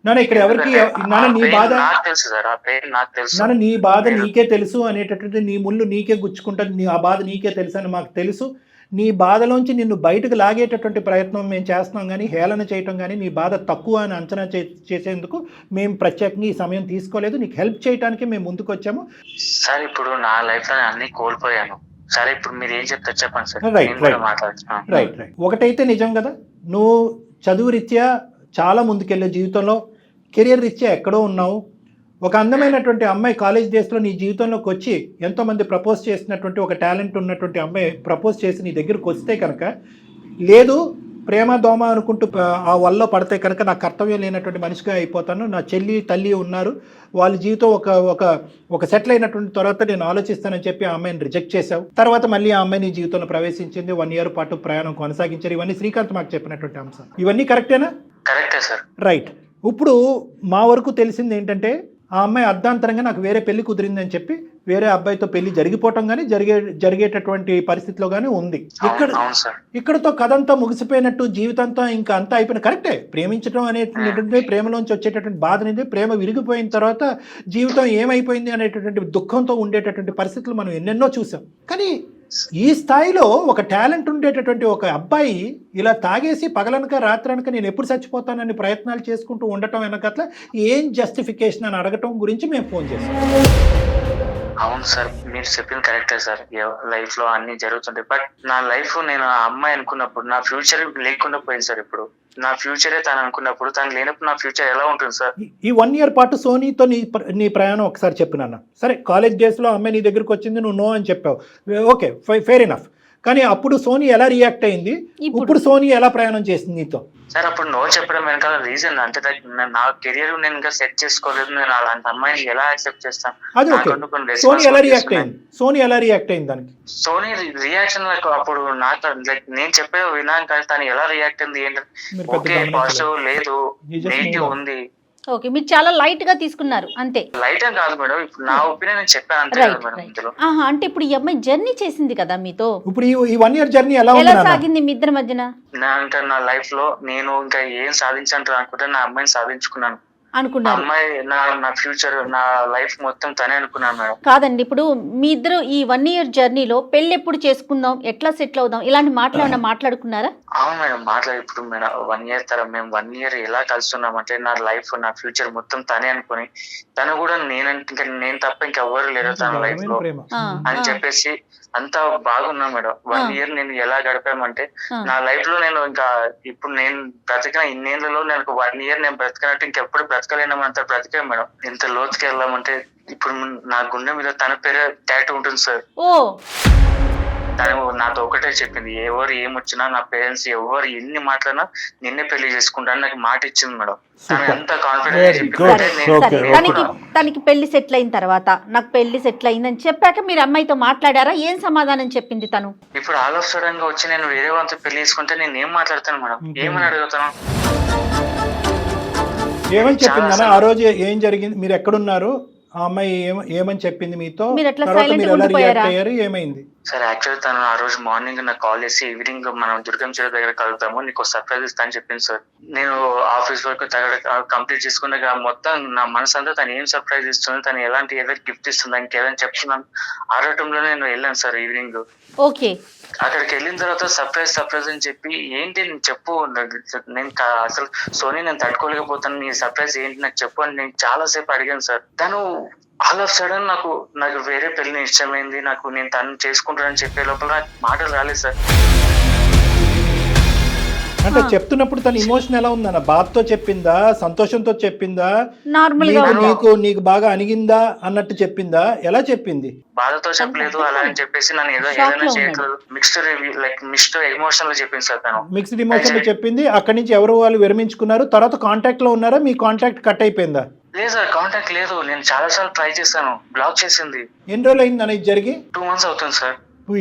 నాన్న ఇక్కడ ఎవరికి నాన్న నీ బాధ నాకు తెలుసు సార్, ఆ పెయిన్ నాకు తెలుసు. నాన్న నీ బాధ నీకే తెలుసు అనేటటువంటి నీ ముళ్ళు నీకే గుచ్చుకుంటుంది, ఆ బాధ నీకే తెలుసు అని మాకు తెలుసు. నీ బాధలోంచి నిన్ను బయటకు లాగేటటువంటి ప్రయత్నం మేము చేస్తున్నాం, కానీ హేళన చేయటం కానీ నీ బాధ తక్కువ అని అంచనా చేసేందుకు మేము ప్రత్యేకంగా ఈ సమయం తీసుకోలేదు. నీకు హెల్ప్ చేయడానికి మేము ముందుకు వచ్చాము. సార్ ఇప్పుడు నా లైఫ్ లో అన్ని కోల్పోయాను. సరే ఇప్పుడు మీరు ఏం చెప్తారు చెప్పండి సార్. Right right. ఒకటైతే నిజం కదా, నువ్వు చదువు రీత్యా చాలా ముందుకెళ్ళే జీవితంలో, కెరియర్ రీత్యా ఎక్కడో ఉన్నావు. ఒక అందమైనటువంటి అమ్మాయి కాలేజ్ డేస్లో నీ జీవితంలోకి వచ్చి ఎంతోమంది ప్రపోజ్ చేసినటువంటి ఒక టాలెంట్ ఉన్నటువంటి అమ్మాయి ప్రపోజ్ చేసి నీ దగ్గరకు వస్తే కనుక, లేదు ప్రేమ దోమ అనుకుంటూ ఆ వల్ల పడితే కనుక నా కర్తవ్యం లేనటువంటి మనిషిగా అయిపోతాను, నా చెల్లి తల్లి ఉన్నారు, వాళ్ళ జీవితం ఒక సెటిల్ అయినటువంటి తర్వాత నేను ఆలోచిస్తానని చెప్పి ఆ అమ్మాయిని రిజెక్ట్ చేశావు. తర్వాత మళ్ళీ ఆ అమ్మాయి నీ జీవితంలో ప్రవేశించింది, 1 year పాటు ప్రయాణం కొనసాగించారు. ఇవన్నీ శ్రీకాంత్ మాకు చెప్పినటువంటి అంశం. ఇవన్నీ కరెక్టేనా? కరెక్టే సార్. రైట్. ఇప్పుడు మా వరకు తెలిసింది ఏంటంటే, ఆ అమ్మాయి అర్ధాంతరంగా నాకు వేరే పెళ్లి కుదిరిందని చెప్పి వేరే అబ్బాయితో పెళ్లి జరిగిపోవటం కానీ జరిగేటటువంటి పరిస్థితిలో కానీ ఉంది. ఇక్కడతో కథ అంతా ముగిసిపోయినట్టు, జీవితంతో ఇంకా అంతా అయిపోయిన. కరెక్టే, ప్రేమించడం అనేటువంటి ప్రేమలోంచి వచ్చేటటువంటి బాధ అనేది, ప్రేమ విరిగిపోయిన తర్వాత జీవితం ఏమైపోయింది అనేటటువంటి దుఃఖంతో ఉండేటటువంటి పరిస్థితులు మనం ఎన్నెన్నో చూసాం. కానీ ఈ స్థాయిలో ఒక టాలెంట్ ఉండేటటువంటి ఒక అబ్బాయి ఇలా తాగేసి పగలనక రాత్రనక నేను ఎప్పుడు చచ్చిపోతానని ప్రయత్నాలు చేసుకుంటూ ఉండటం వెనకట్ల ఏం జస్టిఫికేషన్ అని అడగటం గురించి మేము ఫోన్ చేసాం. అవును సార్, మీరు చెప్పింది కరెక్టే సార్. లైఫ్ లో అన్ని జరుగుతుంటాయి, బట్ నా లైఫ్ నేను ఆ అమ్మాయి అనుకున్నప్పుడు నా ఫ్యూచర్ లేకుండా పోయింది సార్. ఇప్పుడు నా ఫ్యూచరే తను అనుకున్నప్పుడు, తను లేనప్పుడు నా ఫ్యూచర్ ఎలా ఉంటుంది సార్? ఈ 1 year పాటు సోనీతో నీ ప్రయాణం ఒకసారి చెప్పినాన్న. సరే, కాలేజ్ డేస్లో అమ్మాయి నీ దగ్గరికి వచ్చింది, నువ్వు నో అని చెప్పావు, ఓకే ఫెయిర్ ఎనఫ్. కానీ అప్పుడు సోనీ ఎలా రియాక్ట్ అయింది, ఇప్పుడు సోనీ ఎలా ప్రయాణం చేసింది నీతో? సార్ అప్పుడు నో చెప్పడం వెనకాల రీజన్ అంటే నా కెరియర్ నేను ఇంకా సెట్ చేసుకోలేదు, నేను అలాంటి అమ్మాయిని ఎలా యాక్సెప్ట్ చేస్తాను? అది ఓకే. సోనీ ఎలా రియాక్ట్ అయింది దానికి? సోనీ రియాక్షన్ అప్పుడు నాకు లైక్ నేను చెప్పే విన్నాను, కానీ తను ఎలా రియాక్ట్ అయింది ఏంటంటే, ఓకే పాజిటివ్ లేదు, నెగిటివ్ ఉంది. ఓకే, మీరు చాలా లైట్ గా తీసుకున్నారు అంతే. లైట్ అని కాదు మేడం, ఇప్పుడు నా ఒపీనియన్ నేను చెప్పాను అంతే కదా మేడం. ఇందులో అంటే ఇప్పుడు ఈ అమ్మాయి జర్నీ చేసింది కదా మీతో, ఇప్పుడు ఈ 1 year జర్నీ ఎలా సాగింది మీ ఇద్దరి మధ్యన? నా లైఫ్ లో నేను ఇంకా ఏం సాధించాను అనుకుంటే నా అమ్మాయిని సాధించుకున్నాను అనుకున్నారు. అమ్మాయి నా ఫ్యూచర్, నా లైఫ్ మొత్తం తనే అనుకున్నాను మేడం. కాదండి, ఇప్పుడు మీ ఇద్దరు ఈ 1 year జర్నీలో పెళ్లి ఎప్పుడు చేసుకుందాం, ఎట్లా సెటిల్ అవుదాం, ఇలాంటి మాట్లాడుకున్నారా? అవును మేడం, ఇప్పుడు మేడం 1 year తర్వాత మేము 1 year ఎలా కలుస్తున్నామంటే, నా లైఫ్ నా ఫ్యూచర్ మొత్తం తనే అనుకుని, తను కూడా నేను తప్ప ఇంకెవ్వరు లేరు తన లైఫ్ లో అని చెప్పేసి అంతా బాగున్నాం మేడం. 1 year నేను ఎలా గడిపామంటే, నా లైఫ్ లో నేను ఇంకా ఇప్పుడు నేను బ్రతికిన ఇన్నేళ్లలో నేను 1 year నేను బ్రతికినట్టు ఇంకెప్పుడు బ్రతకలేనంత బ్రతికా మేడం. ఎంత లోతుకి వెళ్ళామంటే, ఇప్పుడు నా గుండె మీద తన పేరు టాటూ ఉంటుంది సార్. తను నాతో ఒకటే చెప్పింది, ఎవరు ఏమొచ్చినా నా పేరెంట్స్ ఎవరు ఎన్ని మాట్లాడినా నిన్నే పెళ్లి చేసుకుంటాను నాకు మాట ఇచ్చింది మేడం. తను ఎంత కాన్ఫిడెంట్. తనకి పెళ్లి సెటిల్ అయిన తర్వాత, నాకు పెళ్లి సెటిల్ అయిందని చెప్పాక మీరు అమ్మాయితో మాట్లాడారా? ఏం సమాధానం చెప్పింది తను? ఇప్పుడు ఆల్ ఆఫ్ సడన్ గా వచ్చి నేను వేరే వాళ్ళతో పెళ్లి చేసుకుంటే నేను ఏం మాట్లాడతాను మేడం, ఏమని అడుగుతాను? ఏమని చెప్పింది ఆ రోజు? ఏం జరిగింది? మీరు ఎక్కడున్నారు? ఆ అమ్మాయి ఏమని చెప్పింది మీతో? ఏమైంది సార్? యాక్చువల్లీ తను ఆ రోజు మార్నింగ్ నాకు కాల్ చేసి, ఈవినింగ్ మనం దుర్గం చెరువు దగ్గర కలుగుతాము, నీకు సర్ప్రైజ్ ఇస్తా అని చెప్పింది సార్. నేను ఆఫీస్ వర్క్ కంప్లీట్ చేసుకున్నాక మొత్తం నా మనసు అంతా తను ఏం సర్ప్రైజ్ ఇస్తుంది, తను ఎలాంటి ఏదైనా గిఫ్ట్ ఇస్తుంది, దానికి ఏదైనా చెప్తున్నాను ఆడటంలో నేను వెళ్ళాను సార్ ఈవినింగ్. ఓకే, అక్కడికి వెళ్ళిన తర్వాత సర్ప్రైజ్ అని చెప్పి, ఏంటి నేను చెప్పు, నేను అసలు సోనీ నేను తట్టుకోలేకపోతాను, నీ సర్ప్రైజ్ ఏంటి నాకు చెప్పు అని నేను చాలా సేపు అడిగాను సార్. తను ఆల్ ఆఫ్ సడన్ నాకు వేరే పెళ్లి ఇష్టమైంది, నేను తను చేసుకుంటానని చెప్పే లోపల నాకు మాటలు రాలేదు సార్. అంటే చెప్తున్నప్పుడు తన ఇమోషన్ ఎలా ఉందన్న? బాధతో చెప్పిందా, సంతోషంతో చెప్పిందా, నీకు బాగా అనిగిందా అన్నట్టు చెప్పిందా, ఎలా చెప్పింది? బాధతో చెప్పలేదు, అలా అని చెప్పేసి నన్ను ఏదైనా చేయట్లేదు, మిక్స్డ్ ఎమోషన్ లో చెప్పింది సార్. తను మిక్స్డ్ ఎమోషన్ లో చెప్పింది. అక్కడి నుంచి ఎవరు వాళ్ళు విరమించుకున్నారు, తర్వాత కాంటాక్ట్ లో ఉన్నారా? మీ కాంటాక్ట్ కట్ అయిపోయిందా? లేదు సార్, కాంటాక్ట్ లేదు. నేను చాలా సార్లు ట్రై చేశాను, బ్లాక్ చేసింది. ఎన్ని రోజులు అయింది అనేది జరిగి? 2 months అవుతుంది సార్.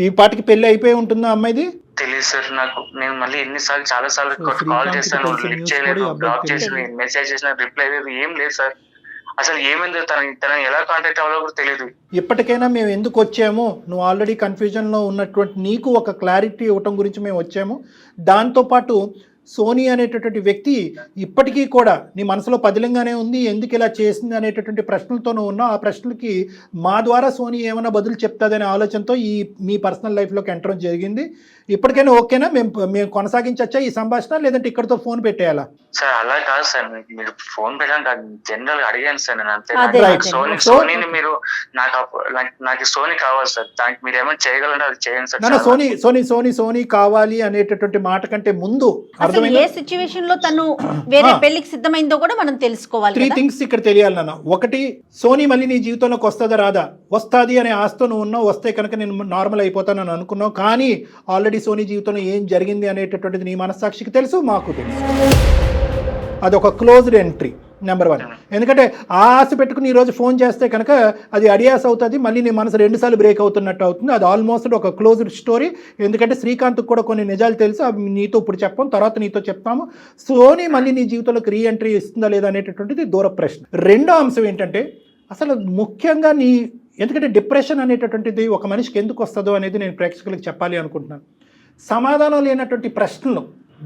ఈ పాటికి పెళ్లి అయిపోయి ఉంటుందా అమ్మాయిది? తెలియదు సార్ నాకు. నేను మళ్ళీ చాలా సార్లు కాల్ చేశాను, లిఫ్ట్ చేయలేదు, బ్లాక్ చేసింది, మెసేజ్ చేసిన రిప్లై లేదు, ఏం లేదు సార్. అసలు ఏమైందో తన ఎలా కాంటాక్ట్ అవ్వాలో కూడా తెలియదు. ఇప్పటికైనా మేము ఎందుకు వచ్చాము, నువ్వు ఆల్రెడీ కన్ఫ్యూజన్ లో ఉన్నటువంటి నీకు ఒక క్లారిటీ ఇవ్వటం గురించి మేము వచ్చాము. దాంతోపాటు సోనీ అనేటటువంటి వ్యక్తి ఇప్పటికీ కూడా నీ మనసులో పదిలంగానే ఉంది, ఎందుకు ఇలా చేసింది అనేటటువంటి ప్రశ్నలతో నువ్వు ఉన్నావు. ఆ ప్రశ్నలకి మా ద్వారా సోనీ ఏమైనా బదులు చెప్తాదనే ఆలోచనతో మీ పర్సనల్ లైఫ్లోకి ఎంటర్ జరిగింది. ఇప్పటికైనా ఓకేనా? మేము కొనసాగించచ్చా ఈ సంభాషణ, లేదంటే ఇక్కడతో ఫోన్ పెట్టేయాలా? సార్ అలా కాదు సార్, మీరు ఫోన్ పెట్టాను జనరల్ అడిగాను సార్ నేను అంతే. అదే. సోనీని మీరు నాకు సోనీ కావాలి సార్, దానికి మీరు ఏమైనా చేయగలంటే అది చేయండి సార్. నాన్న సోనీ సోనీ సోనీ సోనీ కావాలి అనేటటువంటి మాట కంటే ముందు అసలు ఏ సిచ్యువేషన్ లో తను వేరే పెళ్లికి సిద్ధమైందో కూడా మనం తెలుసుకోవాలి. 3 థింగ్స్ ఇక్కడ తెలియాలి నాన్న. ఒకటి, సోనీ మళ్ళీ నీ జీవితంలోకి వస్తుందా రాదా? వస్తుంది అనే ఆశతో నువ్వు ఉన్నావు. వస్తే కనుక నేను నార్మల్ అయిపోతానని అనుకున్నావు. కానీ ఆల్రెడీ సోనీ జీవితంలో ఏం జరిగింది అనేటటువంటిది నీ మనస్సాక్షికి తెలుసు, మాకు తెలుసు. అదొక క్లోజ్డ్ ఎంట్రీ నెంబర్ 1. ఎందుకంటే ఆ ఆశ పెట్టుకుని ఈరోజు ఫోన్ చేస్తే కనుక అది అడియాస్ అవుతుంది, మళ్ళీ నీ మనసు 2 సార్లు బ్రేక్ అవుతున్నట్టు అవుతుంది. అది ఆల్మోస్ట్ ఒక క్లోజ్డ్ స్టోరీ. ఎందుకంటే శ్రీకాంత్కి కూడా కొన్ని నిజాలు తెలుసు, అవి నీతో ఇప్పుడు చెప్పాం, తర్వాత నీతో చెప్తాము. సోనీ మళ్ళీ నీ జీవితంలోకి రీ ఎంట్రీ ఇస్తుందా లేదా అనేటటువంటిది దూర ప్రశ్న. రెండో అంశం ఏంటంటే అసలు ముఖ్యంగా ఎందుకంటే డిప్రెషన్ అనేటటువంటిది ఒక మనిషికి ఎందుకు వస్తుందో అనేది నేను ప్రేక్షకులకు చెప్పాలి అనుకుంటున్నాను. సమాధానం లేనటువంటి ప్రశ్నలు,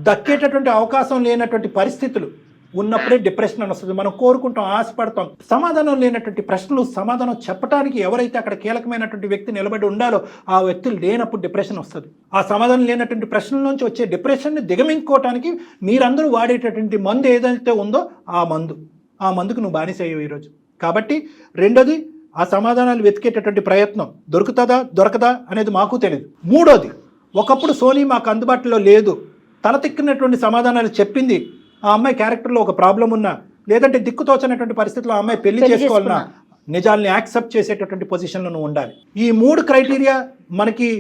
దక్కేటటువంటి అవకాశం లేనటువంటి పరిస్థితులు ఉన్నప్పుడే డిప్రెషన్ అని వస్తుంది. మనం కోరుకుంటాం, ఆశపడతాం. సమాధానం లేనటువంటి ప్రశ్నలు సమాధానం చెప్పడానికి ఎవరైతే అక్కడ కీలకమైనటువంటి వ్యక్తి నిలబడి ఉండాలో ఆ వ్యక్తులు లేనప్పుడు డిప్రెషన్ వస్తుంది. ఆ సమాధానం లేనటువంటి ప్రశ్నల నుంచి వచ్చే డిప్రెషన్ని దిగమించుకోవడానికి మీరందరూ వాడేటటువంటి మందు ఏదైతే ఉందో ఆ మందుకు నువ్వు బానిసయ్యావు ఈరోజు. కాబట్టి రెండోది, ఆ సమాధానాలు వెతికేటటువంటి ప్రయత్నం దొరకదా అనేది మాకు తెలియదు. మూడోది, ఒకప్పుడు సోనీ మాకు అందుబాటులో లేదు, తలతిక్కినటువంటి సమాధానాలు చెప్పింది. ఆ అమ్మాయి క్యారెక్టర్లో ఒక ప్రాబ్లం ఉన్నా, లేదంటే దిక్కుతోచనటువంటి పరిస్థితుల్లో ఆ అమ్మాయి పెళ్లి చేసుకోవాలన్నా నిజాల్ని యాక్సెప్ట్ చేసేటటువంటి పొజిషన్లో నువ్వు ఉండాలి. ఈ 3 క్రైటీరియా మనకి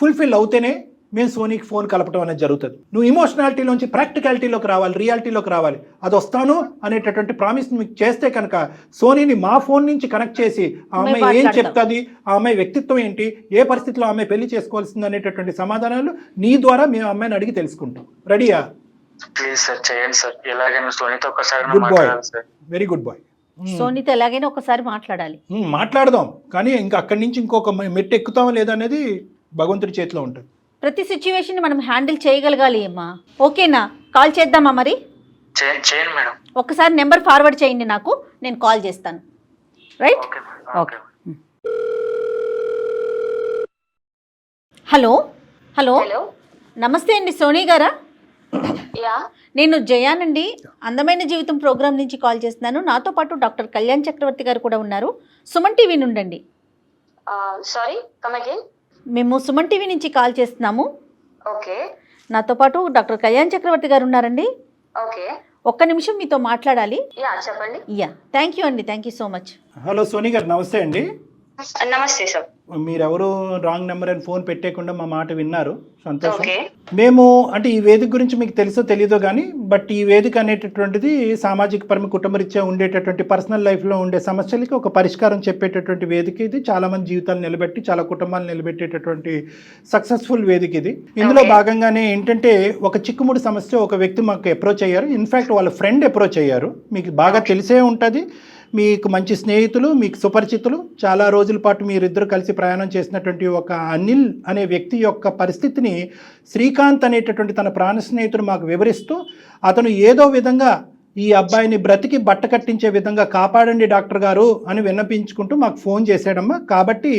ఫుల్ఫిల్ అవుతేనే మేము సోనీకి ఫోన్ కలపడం అనేది జరుగుతుంది. నువ్వు ఇమోషనాలిటీలోంచి ప్రాక్టికాలిటీలోకి రావాలి, రియాలిటీలోకి రావాలి. అది వస్తాను అనేటటువంటి ప్రామిస్ మీకు చేస్తే కనుక సోనీని మా ఫోన్ నుంచి కనెక్ట్ చేసి ఆ అమ్మాయి ఏం చెప్తుంది, ఆ అమ్మాయి వ్యక్తిత్వం ఏంటి, ఏ పరిస్థితిలో ఆ అమ్మాయి పెళ్లి చేసుకోవాల్సింది అనేటటువంటి సమాధానాలు నీ ద్వారా మేము అమ్మాయిని అడిగి తెలుసుకుంటాం. రెడీయా? ప్లీజ్ సార్ చేయండి సార్, ఎలాగైనా సోనీతో ఒకసారి good boy, very good boy. సోనీతో ఎలాగైనా ఒకసారి మాట్లాడాలి. మాట్లాడదాం, కానీ ఇంకా అక్కడి నుంచి ఇంకొక మెట్టు ఎక్కుతామా లేదా అనేది భగవంతుడి చేతిలో ఉంటుంది. ప్రతి సిచ్యువేషన్ మనం హ్యాండిల్ చేయగలగాలి అమ్మా. ఓకేనా? కాల్ చేద్దామా మరి? చేయండి మేడం. ఒకసారి నెంబర్ ఫార్వర్డ్ చేయండి నాకు, నేను కాల్ చేస్తాను. రైట్? ఓకే. హలో హలో నమస్తే అండి, సోనీ గారా? నేను జయానండి, అందమైన జీవితం ప్రోగ్రామ్ నుంచి కాల్ చేస్తున్నాను. నాతో పాటు డాక్టర్ కళ్యాణ్ చక్రవర్తి గారు కూడా ఉన్నారు. సుమన్ టీవీ నుండండి. Sorry, come again. మేము సుమన్ టీవీ నుంచి కాల్ చేస్తున్నాము. ఓకే. నాతో పాటు డాక్టర్ కళ్యాణ్ చక్రవర్తి గారు ఉన్నారండి. ఓకే. ఒక్క నిమిషం మీతో మాట్లాడాలి. చెప్పండి. థ్యాంక్ యూ అండి, thank you so much. Hello Soni గారు, నమస్తే అండి. నమస్తే సార్. మీరెవరు రాంగ్ నెంబర్ అని ఫోన్ పెట్టేయకుండా మా మాట విన్నారు, సంతోషం. ఓకే. మేము అంటే ఈ వేదిక గురించి మీకు తెలుసో తెలీదో కానీ, బట్ ఈ వేదిక అనేటటువంటిది సామాజిక పరమ కుటుంబరీత్యా ఉండేటటువంటి పర్సనల్ లైఫ్లో ఉండే సమస్యలకి ఒక పరిష్కారం చెప్పేటటువంటి వేదిక ఇది. చాలా మంది జీవితాలు నిలబెట్టి చాలా కుటుంబాలు నిలబెట్టేటటువంటి సక్సెస్ఫుల్ వేదిక ఇది. ఇందులో భాగంగానే ఏంటంటే ఒక చిక్కుముడి సమస్య ఒక వ్యక్తి మాకు అప్రోచ్ అయ్యారు. ఇన్ఫ్యాక్ట్ వాళ్ళ ఫ్రెండ్ అప్రోచ్ అయ్యారు. మీకు బాగా తెలిసే ఉంటుంది, మీకు మంచి స్నేహితులు, మీకు సుపరిచితులు, చాలా రోజుల పాటు మీరిద్దరు కలిసి ప్రయాణం చేసినటువంటి ఒక అనిల్ అనే వ్యక్తి యొక్క పరిస్థితిని శ్రీకాంత్ అనేటటువంటి తన ప్రాణ స్నేహితుడు మాకు వివరిస్తూ, అతను ఏదో విధంగా ఈ అబ్బాయిని బ్రతికి బట్ట కట్టించే విధంగా కాపాడండి డాక్టర్ గారు అని విన్నపించుకుంటూ మాకు ఫోన్ చేశాడమ్మా. కాబట్టి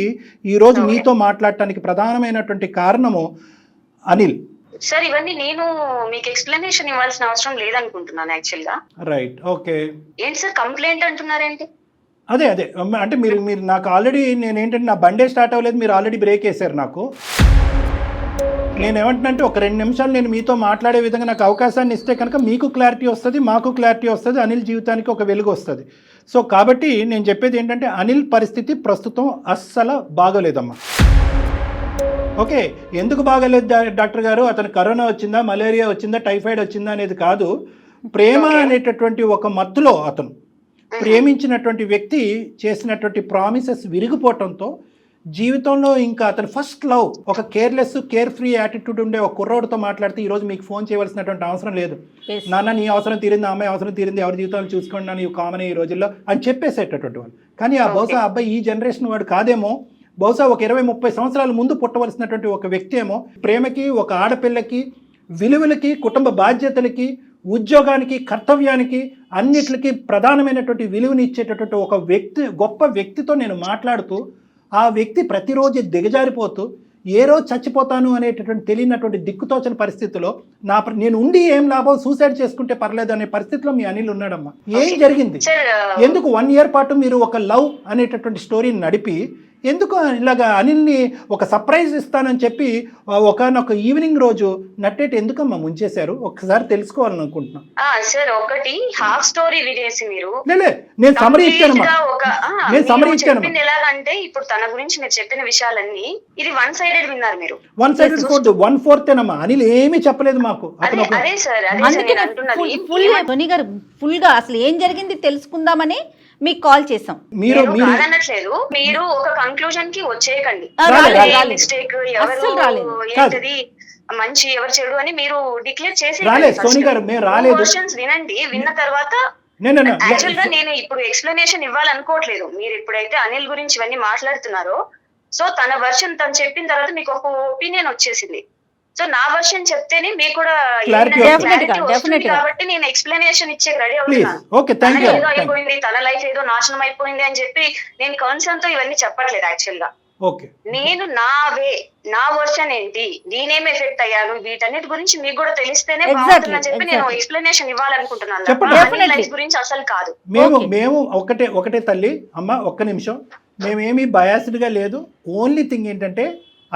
ఈరోజు మీతో మాట్లాడటానికి ప్రధానమైనటువంటి కారణము అనిల్. సార్, ఇవన్నీ నేను మీకు ఎక్స్ప్లెనేషన్ ఇవ్వాల్సిన అవసరం లేదనుకుంటున్నాను యాక్చువల్ గా. Right, okay. ఏంటి సార్ కంప్లైంట్ అంటున్నారేంటి? అదే అంటే మీరు నాకు ఆల్రెడీ నేనేంటంటే నా బండే స్టార్ట్ అవ్వలేదు, మీరు ఆల్రెడీ బ్రేక్ వేశారు నాకు. నేనేమంటున్నానంటే ఒక 2 నిమిషాలు నేను మీతో మాట్లాడే విధంగా నాకు అవకాశాన్ని ఇస్తే కనుక మీకు క్లారిటీ వస్తుంది, మాకు క్లారిటీ వస్తుంది, అనిల్ జీవితానికి ఒక వెలుగు వస్తుంది. సో కాబట్టి నేను చెప్పేది ఏంటంటే అనిల్ పరిస్థితి ప్రస్తుతం అస్సలు బాగోలేదమ్మా. ఓకే, ఎందుకు బాగలేదు డాక్టర్ గారు? అతను కరోనా వచ్చిందా, మలేరియా వచ్చిందా, టైఫాయిడ్ వచ్చిందా అనేది కాదు. ప్రేమ అనేటటువంటి ఒక మత్తులో అతను ప్రేమించినటువంటి వ్యక్తి చేసినటువంటి ప్రామిసెస్ విరిగిపోవటంతో జీవితంలో ఇంకా అతను ఫస్ట్ లవ్ ఒక కేర్లెస్ కేర్ ఫ్రీ యాటిట్యూడ్ ఉండే ఒక కుర్రోడితో మాట్లాడితే ఈరోజు మీకు ఫోన్ చేయవలసినటువంటి అవసరం లేదు. నాన్న నీ అవసరం తీరింది, అమ్మాయి అవసరం తీరింది, ఎవరి జీవితాలు చూసుకోండి నా, నీవు కామన్ ఈ రోజుల్లో అని చెప్పేసేటటువంటి వాళ్ళు. కానీ ఆ బహుశా అబ్బాయి ఈ జనరేషన్ వాడు కాదేమో, బహుశా ఒక 20-30 సంవత్సరాల ముందు పుట్టవలసినటువంటి ఒక వ్యక్తి ఏమో ప్రేమకి, ఒక ఆడపిల్లకి విలువలకి, కుటుంబ బాధ్యతలకి, ఉద్యోగానికి, కర్తవ్యానికి, అన్నిటికీ ప్రధానమైనటువంటి విలువని ఇచ్చేటటువంటి ఒక వ్యక్తి, గొప్ప వ్యక్తితో నేను మాట్లాడుతూ ఆ వ్యక్తి ప్రతిరోజు దిగజారిపోతూ ఏ రోజు చచ్చిపోతాను అనేటటువంటి తెలియనటువంటి దిక్కుతోచని పరిస్థితిలో నేను ఉండి ఏం లాభం, సూసైడ్ చేసుకుంటే పర్లేదు అనే పరిస్థితిలో మీ అనిల్ ఉన్నాడమ్మా. ఏం జరిగింది? ఎందుకు 1 year పాటు మీరు ఒక లవ్ అనేటటువంటి స్టోరీని నడిపి ఎందుకు ఇలాగా అనిల్ని ఒక సర్ప్రైజ్ ఇస్తానని చెప్పి ఒకనొక ఈవినింగ్ రోజు నట్టేటి ఎందుకమ్మా ముంచేశారు? ఒకసారి తెలుసుకోవాలని అనుకుంటున్నాను. సార్ ఒకటి హాఫ్ స్టోరీ వినేసి మీరు నేను సమరీ ఇచ్చానమ్మా. నేను సమరీ ఇచ్చాను. ఎలాగంటే ఇప్పుడు తన గురించి మీరు చెప్పిన విషయాలన్నీ ఇది వన్ సైడెడ్ విన్నారు మీరు. 1/4 ఏనమ్మా. అనిల్ ఏమీ చెప్పలేదు మాకు. అదే సార్ ఫుల్ గా అసలు ఏం జరిగింది తెలుసుకుందామని మీకు కాల్ చేసాం. మీరు కాదనట్లేదు, మీరు ఒక కంక్లూజన్ కి వచ్చేయకండి. మిస్టేక్ ఎవరు ఏంటది మంచి ఎవరు చెడు అని మీరు డిక్లేర్ చేసి క్వశ్చన్స్ వినండి. విన్న తర్వాత యాక్చువల్ గా నేను ఇప్పుడు ఎక్స్ప్లెనేషన్ ఇవ్వాలనుకోవట్లేదు. మీరు ఇప్పుడైతే అనిల్ గురించి ఇవన్నీ మాట్లాడుతున్నారో సో తన వర్షన్ తను చెప్పిన తర్వాత మీకు ఒక ఒపీనియన్ వచ్చేసింది. సో నా వర్షన్ చెప్తేనే మీకు కూడా కాబట్టి నేను ఎక్స్ప్లెనేషన్ ఇచ్చే రెడీ అవుతున్నాను. ఏదో అయిపోయింది, తన లైఫ్ ఏదో నాశనం అయిపోయింది అని చెప్పి నేను కన్సర్న్ తో ఇవన్నీ చెప్పట్లేదు. యాక్చువల్ గా నేను నా వర్షన్ ఏంటి, నేనేం ఎఫెక్ట్ అయ్యాను, వీటన్నిటి గురించి మీకు కూడా తెలిస్తేనే బాగుంటుందని చెప్పి నేను ఎక్స్ప్లెనేషన్ ఇవ్వాలనుకుంటున్నాను. లైఫ్ గురించి అసలు కాదు. మేము ఒకటే తల్లి అమ్మ, ఒక్క నిమిషం. మేమేమి బయాస్డ్ గా లేదు. ఓన్లీ థింగ్ ఏంటంటే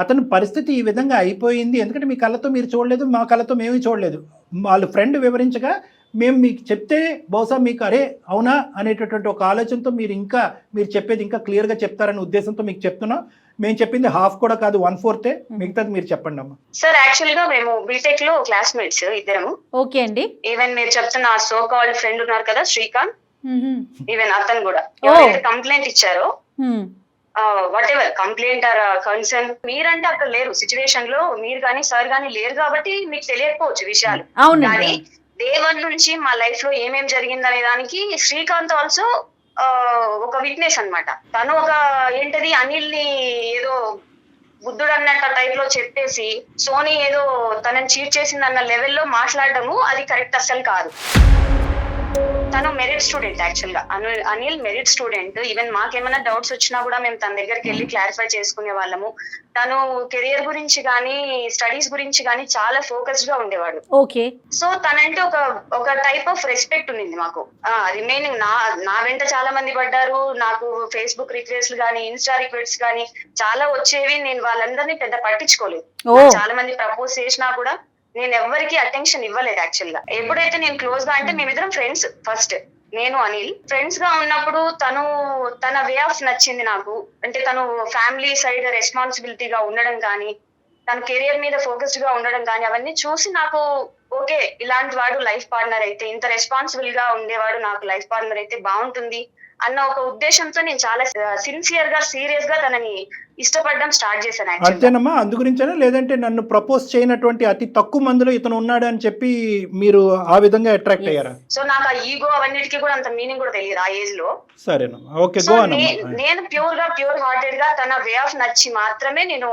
అతని పరిస్థితి ఈ విధంగా అయిపోయింది. ఎందుకంటే మీ కళ్ళతో మీరు చూడలేదు, మా కళ్ళతో మేమీ చూడలేదు. వాళ్ళు ఫ్రెండ్ వివరించగా మేము మీకు చెప్తే బహుశా మీకు అరే అవునా అనేటటువంటి ఒక ఆలోచనతో మీరు చెప్పేది ఇంకా క్లియర్గా చెప్తారనే ఉద్దేశంతో మీకు చెప్తున్నాం. మేము చెప్పింది హాఫ్ కూడా కాదు, 1/4. మిగతాది మీరు చెప్పండి అమ్మా. సార్ యాక్చువల్ గా మేము బీటెక్ లో క్లాస్మేట్స్ ఇద్దరము. ఓకే అండి. ఈవెన్ మీరు చెప్తున్న సో కాల్డ్ ఫ్రెండ్ ఉన్నారు కదా శ్రీకాంత్, ఈవెన్ అతను కూడా కంప్లైంట్ ఇచ్చారు. What ever complaint or concern, మీరంటే అక్కడ లేరు సిచ్యువేషన్ లో, మీరు కానీ సార్ కానీ లేరు కాబట్టి మీకు తెలియకపోవచ్చు విషయాలు. కానీ డే 1 నుంచి మా లైఫ్ లో ఏమేం జరిగిందనే దానికి శ్రీకాంత్ ఆల్సో ఒక విట్నెస్ అన్నమాట. తను ఒక ఏంటది అనిల్ ని ఏదో బుద్ధుడు అన్నట్టు టైప్ లో చెప్పేసి సోనీ ఏదో తనని చీట్ చేసింది అన్న లెవెల్లో మాట్లాడటము అది కరెక్ట్ అస్సలు కాదు. తను మెరిట్ స్టూడెంట్. యాక్చువల్ గా అనిల్ మెరిట్ స్టూడెంట్. ఈవెన్ మాకేమైనా డౌట్స్ వచ్చినా కూడా మేము తన దగ్గరికి వెళ్ళి క్లారిఫై చేసుకునే వాళ్ళము. తను కెరియర్ గురించి కానీ స్టడీస్ గురించి కానీ చాలా ఫోకస్డ్ గా ఉండేవాడు. ఓకే. సో తనంటే ఒక టైప్ ఆఫ్ రెస్పెక్ట్ ఉంది మాకు. రిమైనింగ్ నా వెంట చాలా మంది పడ్డారు. నాకు ఫేస్బుక్ రిక్వెస్ట్లు గానీ ఇన్స్టా రిక్వెస్ట్స్ గానీ చాలా వచ్చేవి. నేను వాళ్ళందరినీ పెద్ద పట్టించుకోలేదు. చాలా మంది ప్రపోజ్ చేసినా కూడా నేను ఎవరికి అటెన్షన్ ఇవ్వలేదు. యాక్చువల్ గా ఎప్పుడైతే నేను క్లోజ్ గా అంటే మేమిద్దరం ఫ్రెండ్స్. ఫస్ట్ నేను అనిల్ ఫ్రెండ్స్ గా ఉన్నప్పుడు తన వే ఆఫ్ నచ్చింది నాకు. అంటే తను ఫ్యామిలీ సైడ్ రెస్పాన్సిబిలిటీగా ఉండడం కానీ, తన కెరియర్ మీద ఫోకస్డ్ గా ఉండడం కానీ అవన్నీ చూసి నాకు ఓకే ఇలాంటి వాడు లైఫ్ పార్ట్నర్ అయితే, ఇంత రెస్పాన్సిబుల్ గా ఉండేవాడు నాకు లైఫ్ పార్ట్నర్ అయితే బాగుంటుంది అన్న ఒక ఉద్దేశంతో నేను చాలా సిన్సియర్ గా సీరియస్ గా తనని ఇష్టపడడం స్టార్ట్ చేశాను. అంతేనమ్మా? అందు గురించేనా లేదంటే నన్ను ప్రపోజ్ చేయనటువంటి అతి తక్కువ మందిలో ఇతను ఉన్నాడు అని చెప్పి మీరు ఆ విధంగా అట్రాక్ట్ అయ్యారా? సో నాకు ఆ ఈగో అవన్నిటికీ కూడా అంత మీనింగ్ కూడా తెలియదు ఆ ఏజ్ లో. సరేనమ్మా, ఓకే, గో ఆన్. నేను ప్యూర్ హార్టెడ్ గా తన వే ఆఫ్ నచ్చి మాత్రమే నేను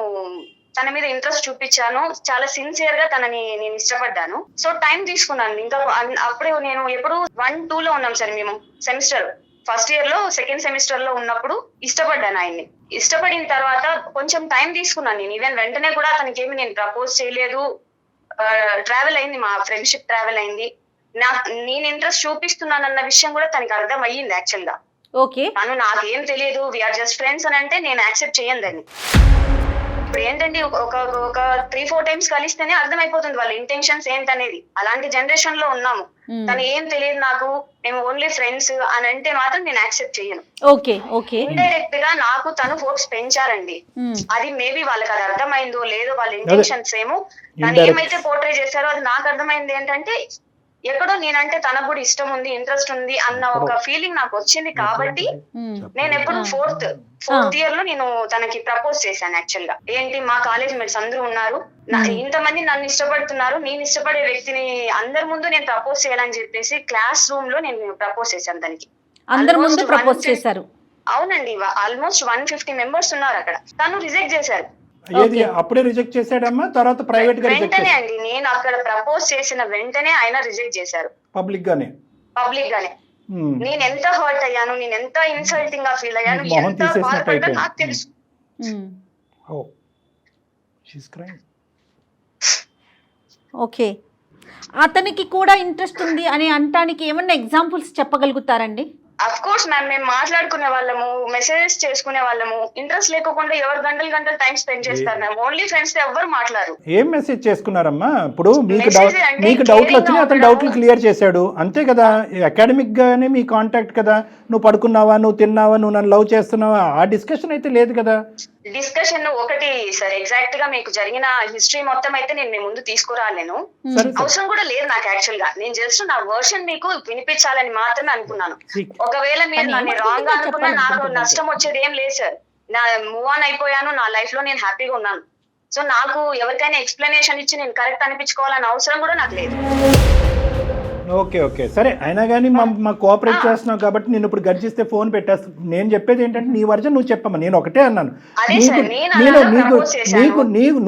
తన మీద ఇంట్రెస్ట్ చూపించాను. చాలా సిన్సియర్ గా తనని నేను ఇష్టపడ్డాను. సో టైం తీసుకున్నాను. ఇంకా అప్పుడే నేను ఎప్పుడు 1-2 లో ఉన్నాం సార్ మేము. సెమిస్టర్ ఫస్ట్ ఇయర్ లో సెకండ్ సెమిస్టర్ లో ఉన్నప్పుడు ఇష్టపడ్డాను ఆయన్ని. ఇష్టపడిన తర్వాత కొంచెం టైం తీసుకున్నాను నేను. ఈవెన్ వెంటనే కూడా అతనికి ఏమి నేను ప్రపోజ్ చేయలేదు. ట్రావెల్ అయింది, మా ఫ్రెండ్షిప్ ట్రావెల్ అయింది. నేను ఇంట్రెస్ట్ చూపిస్తున్నానన్న విషయం కూడా తనకి అర్థం అయ్యింది. యాక్చువల్ గా తను నాకేం తెలియదు, వీఆర్ జస్ట్ ఫ్రెండ్స్ అని అంటే నేను యాక్సెప్ట్ చేయను దాన్ని. ఇప్పుడు ఏంటంటే ఒక 3-4 టైమ్స్ కలిస్తేనే అర్థమైపోతుంది వాళ్ళ ఇంటెన్షన్స్ ఏంటనేది. అలాంటి జనరేషన్ లో ఉన్నాము. తను ఏం తెలియదు నాకు, మేము ఓన్లీ ఫ్రెండ్స్ అని అంటే మాత్రం నేను యాక్సెప్ట్ చేయను. ఇండైరెక్ట్ గా నాకు తను హోప్స్ పెంచారండి. అది మేబీ వాళ్ళకి అది అర్థమైందో లేదో, వాళ్ళ ఇంటెన్షన్స్ ఏమో తను ఏమైతే పోర్ట్రే చేశారో అది నాకు అర్థమైంది. ఏంటంటే ఎక్కడో నేనంటే తనకు కూడా ఇష్టం ఉంది, ఇంట్రెస్ట్ ఉంది అన్న ఒక ఫీలింగ్ నాకు వచ్చింది. కాబట్టి నేను ఎప్పుడు ఫోర్త్ ఇయర్ లో నేను తనకి ప్రపోజ్ చేశాను. యాక్చువల్ గా ఏంటి మా కాలేజ్ మేట్స్ అందరూ ఉన్నారు, ఇంతమంది నన్ను ఇష్టపడుతున్నారు, నేను ఇష్టపడే వ్యక్తిని అందరి ముందు నేను ప్రపోజ్ చేయాలని చెప్పేసి క్లాస్ రూమ్ లో నేను ప్రపోజ్ చేశాను తనకి. అందరి ముందు ప్రపోజ్ చేశారు? అవునండి. ఆల్మోస్ట్ 150 మెంబర్స్ ఉన్నారు అక్కడ. తను రిజెక్ట్ చేశారు. ఏది అప్పుడే రిజెక్ట్ చేశాడమ్మా, తర్వాత ప్రైవేట్ గా రిజెక్ట్ వెంటనే అండి, నేను అక్కడ ప్రపోజ్ చేసిన వెంటనే ఆయన రిజెక్ట్ చేశారు పబ్లిక్ గానే. నేను ఎంత హర్ట్ అయ్యాను, నేను ఎంత ఇన్సల్టింగ్ గా ఫీల్ అయ్యాను, మొహం ఎంత తీసేసినట్టు బాధపడ్డా అయిపోయింది. నాకు తెలుసు. ఓకే, అతనికి కూడా ఇంట్రెస్ట్ ఉంది అని అనటానికి ఏమన్నా ఎగ్జాంపుల్స్ చెప్పగలుగుతారండి? అఫ్ కోర్స్ మ్యామ్, మేము మాట్లాడుకునే వాళ్ళము, మెసేజెస్ చేసుకునే వాళ్ళము. ఇంట్రెస్ట్ లేకుండా ఎవరు గంటలు గంటలు టైం స్పెండ్ చేస్తారు మ్యామ్. ఓన్లీ ఫ్రెండ్స్ తో ఎవరు మాట్లాడు. ఏం మెసేజ్ చేసుకున్నారమ్మా? ఇప్పుడు మీకు Message అంటే మీకు డౌట్లు caring వచ్చినాయి, అతను గా డౌట్లు క్లియర్ చేశాడు అంతే కదా. అకాడమిక్ గానే మీ కాంటాక్ట్ కదా. నువ్వు పడుకున్నావా, నువ్వు తిన్నావా, నువ్వు నన్ను లవ్ చేస్తున్నావా, ఆ డిస్కషన్ అయితే లేదు కదా. డిస్కషన్ ఒకటి సార్, ఎగ్జాక్ట్ గా మీకు జరిగిన హిస్టరీ మొత్తం అయితే నేను మీ ముందు తీసుకురాలేను. సరే అవసరం కూడా లేదు నాకు యాక్చువల్ గా. నేను జస్ట్ నా వర్షన్ మీకు వినిపించాలని మాత్రమే అనుకున్నాను. ఒకవేళ మీరు నన్ను రాంగ్ గా అనుకున్నా నాకు నష్టం వచ్చేది ఏం లేదు సార్. నా మూవ్ ఆన్ అయిపోయాను, నా లైఫ్ లో నేను హ్యాపీగా ఉన్నాను. సో నాకు ఎవరికైనా ఎక్స్ప్లెనేషన్ ఇచ్చి నేను కరెక్ట్ అనిపించుకోవాలని అవసరం కూడా నాకు లేదు. ఓకే ఓకే సరే, అయినా కానీ మా కోఆపరేట్ చేస్తున్నావు కాబట్టి నేను ఇప్పుడు గర్జిస్తే ఫోన్ పెట్టేస్తా. నేను చెప్పేది ఏంటంటే నీ వర్జన్ నువ్వు చెప్పమ్మా. నేను ఒకటే అన్నాను,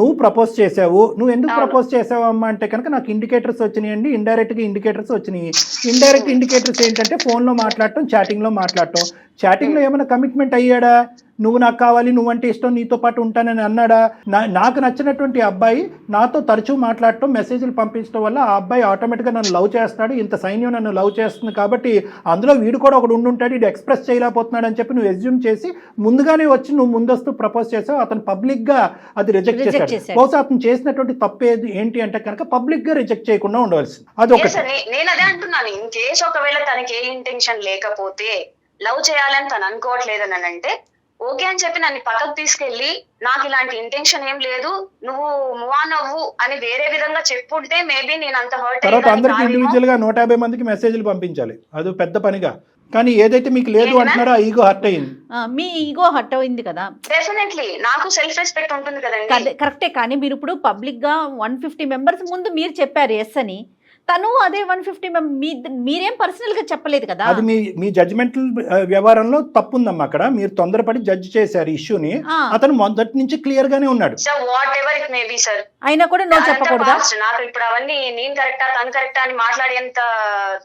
నువ్వు ప్రపోజ్ చేసావు. నువ్వు ఎందుకు ప్రపోజ్ చేసావు అమ్మా అంటే కనుక నాకు ఇండికేటర్స్ వచ్చినాయండి, ఇండైరెక్ట్ గా ఇండికేటర్స్ వచ్చినాయి. ఇండైరెక్ట్ ఇండికేటర్స్ ఏంటంటే ఫోన్ లో మాట్లాడటం, చాటింగ్ లో మాట్లాడటం. చాటింగ్ లో ఏమైనా కమిట్మెంట్ అయ్యాడా? నువ్వు నాకు కావాలి, నువ్వంటే ఇష్టం, నీతో పాటు ఉంటానని అన్నాడా? నాకు నచ్చినటువంటి అబ్బాయి నాతో తరచూ మాట్లాడటం, మెసేజ్లు పంపించడం వల్ల ఆ అబ్బాయి ఆటోమేటిక్గా నన్ను లవ్ చేస్తాడు. ఇంత సైన్యం నన్ను లవ్ చేస్తుంది కాబట్టి అందులో వీడు కూడా ఒకడు ఉండుంటాడు, ఇది ఎక్స్ప్రెస్ చేయలేకపోతున్నాడు అని చెప్పి నువ్వు ఎస్యూమ్ చేసి ముందుగానే వచ్చి నువ్వు ముందస్తు ప్రపోజ్ చేసావు. అతను పబ్లిక్ గా అది రిజెక్ట్ చేశాడు. బహుశా అతను చేసినటువంటి తప్పు ఏంటి అంటే కనుక పబ్లిక్ గా రిజెక్ట్ చేయకుండా ఉండవలసింది. అదొకటి. నేను అదే అంటున్నాను, ఇన్ కేసు ఒకవేళ తనకి ఏ ఇంటెన్షన్ లేకపోతే, లవ్ చేయాలని తను అనుకోవట్లేదని అంటే ఓకే అని చెప్పి నన్ను పక్కకు తీసుకెళ్లి నాకు ఇలాంటి ఇంటెన్షన్ ఏం లేదు, నువ్వు మూవ్ ఆన్ అవ్వు అని వేరే విధంగా చెప్పుంటే మేబీ నేను అంత హర్ట్ తర్వాత అందరికి ఇండివిజువల్ గా 150 మందికి మెసేజ్లు పంపించాలి, అది పెద్ద పనిగా. కానీ ఏదైతే మీకు లేదు అంటున్నారో ఆ ఈగో హర్ట్ అయింది. మీ ఈగో హర్ట్ అయింది కదా. డెఫినెట్లీ నాకు సెల్ఫ్ రెస్పెక్ట్ ఉంటుంది కదండి. కరెక్టే, కానీ మీరు ఇప్పుడు పబ్లిక్ గా 150 మెంబర్స్ ముందు మీరు చెప్పారు ఎస్ అని, తను అదే 150 మీరేం పర్సనల్ గా చెప్పలేదు కదా. అది మీ జడ్జిమెంటల్ వ్యవహారంలో తప్పుందమ్మా. అక్కడ మీరు తొందరపడి జడ్జి చేశారు ఇష్యూని. అతను మొదటి నుంచి క్లియర్ గానే ఉన్నాడు. అయినా కూడా నో చెప్పకూడదా? నాకు ఇప్పుడు అవన్నీ నేను కరెక్టా తను కరెక్టా అని మాట్లాడేంత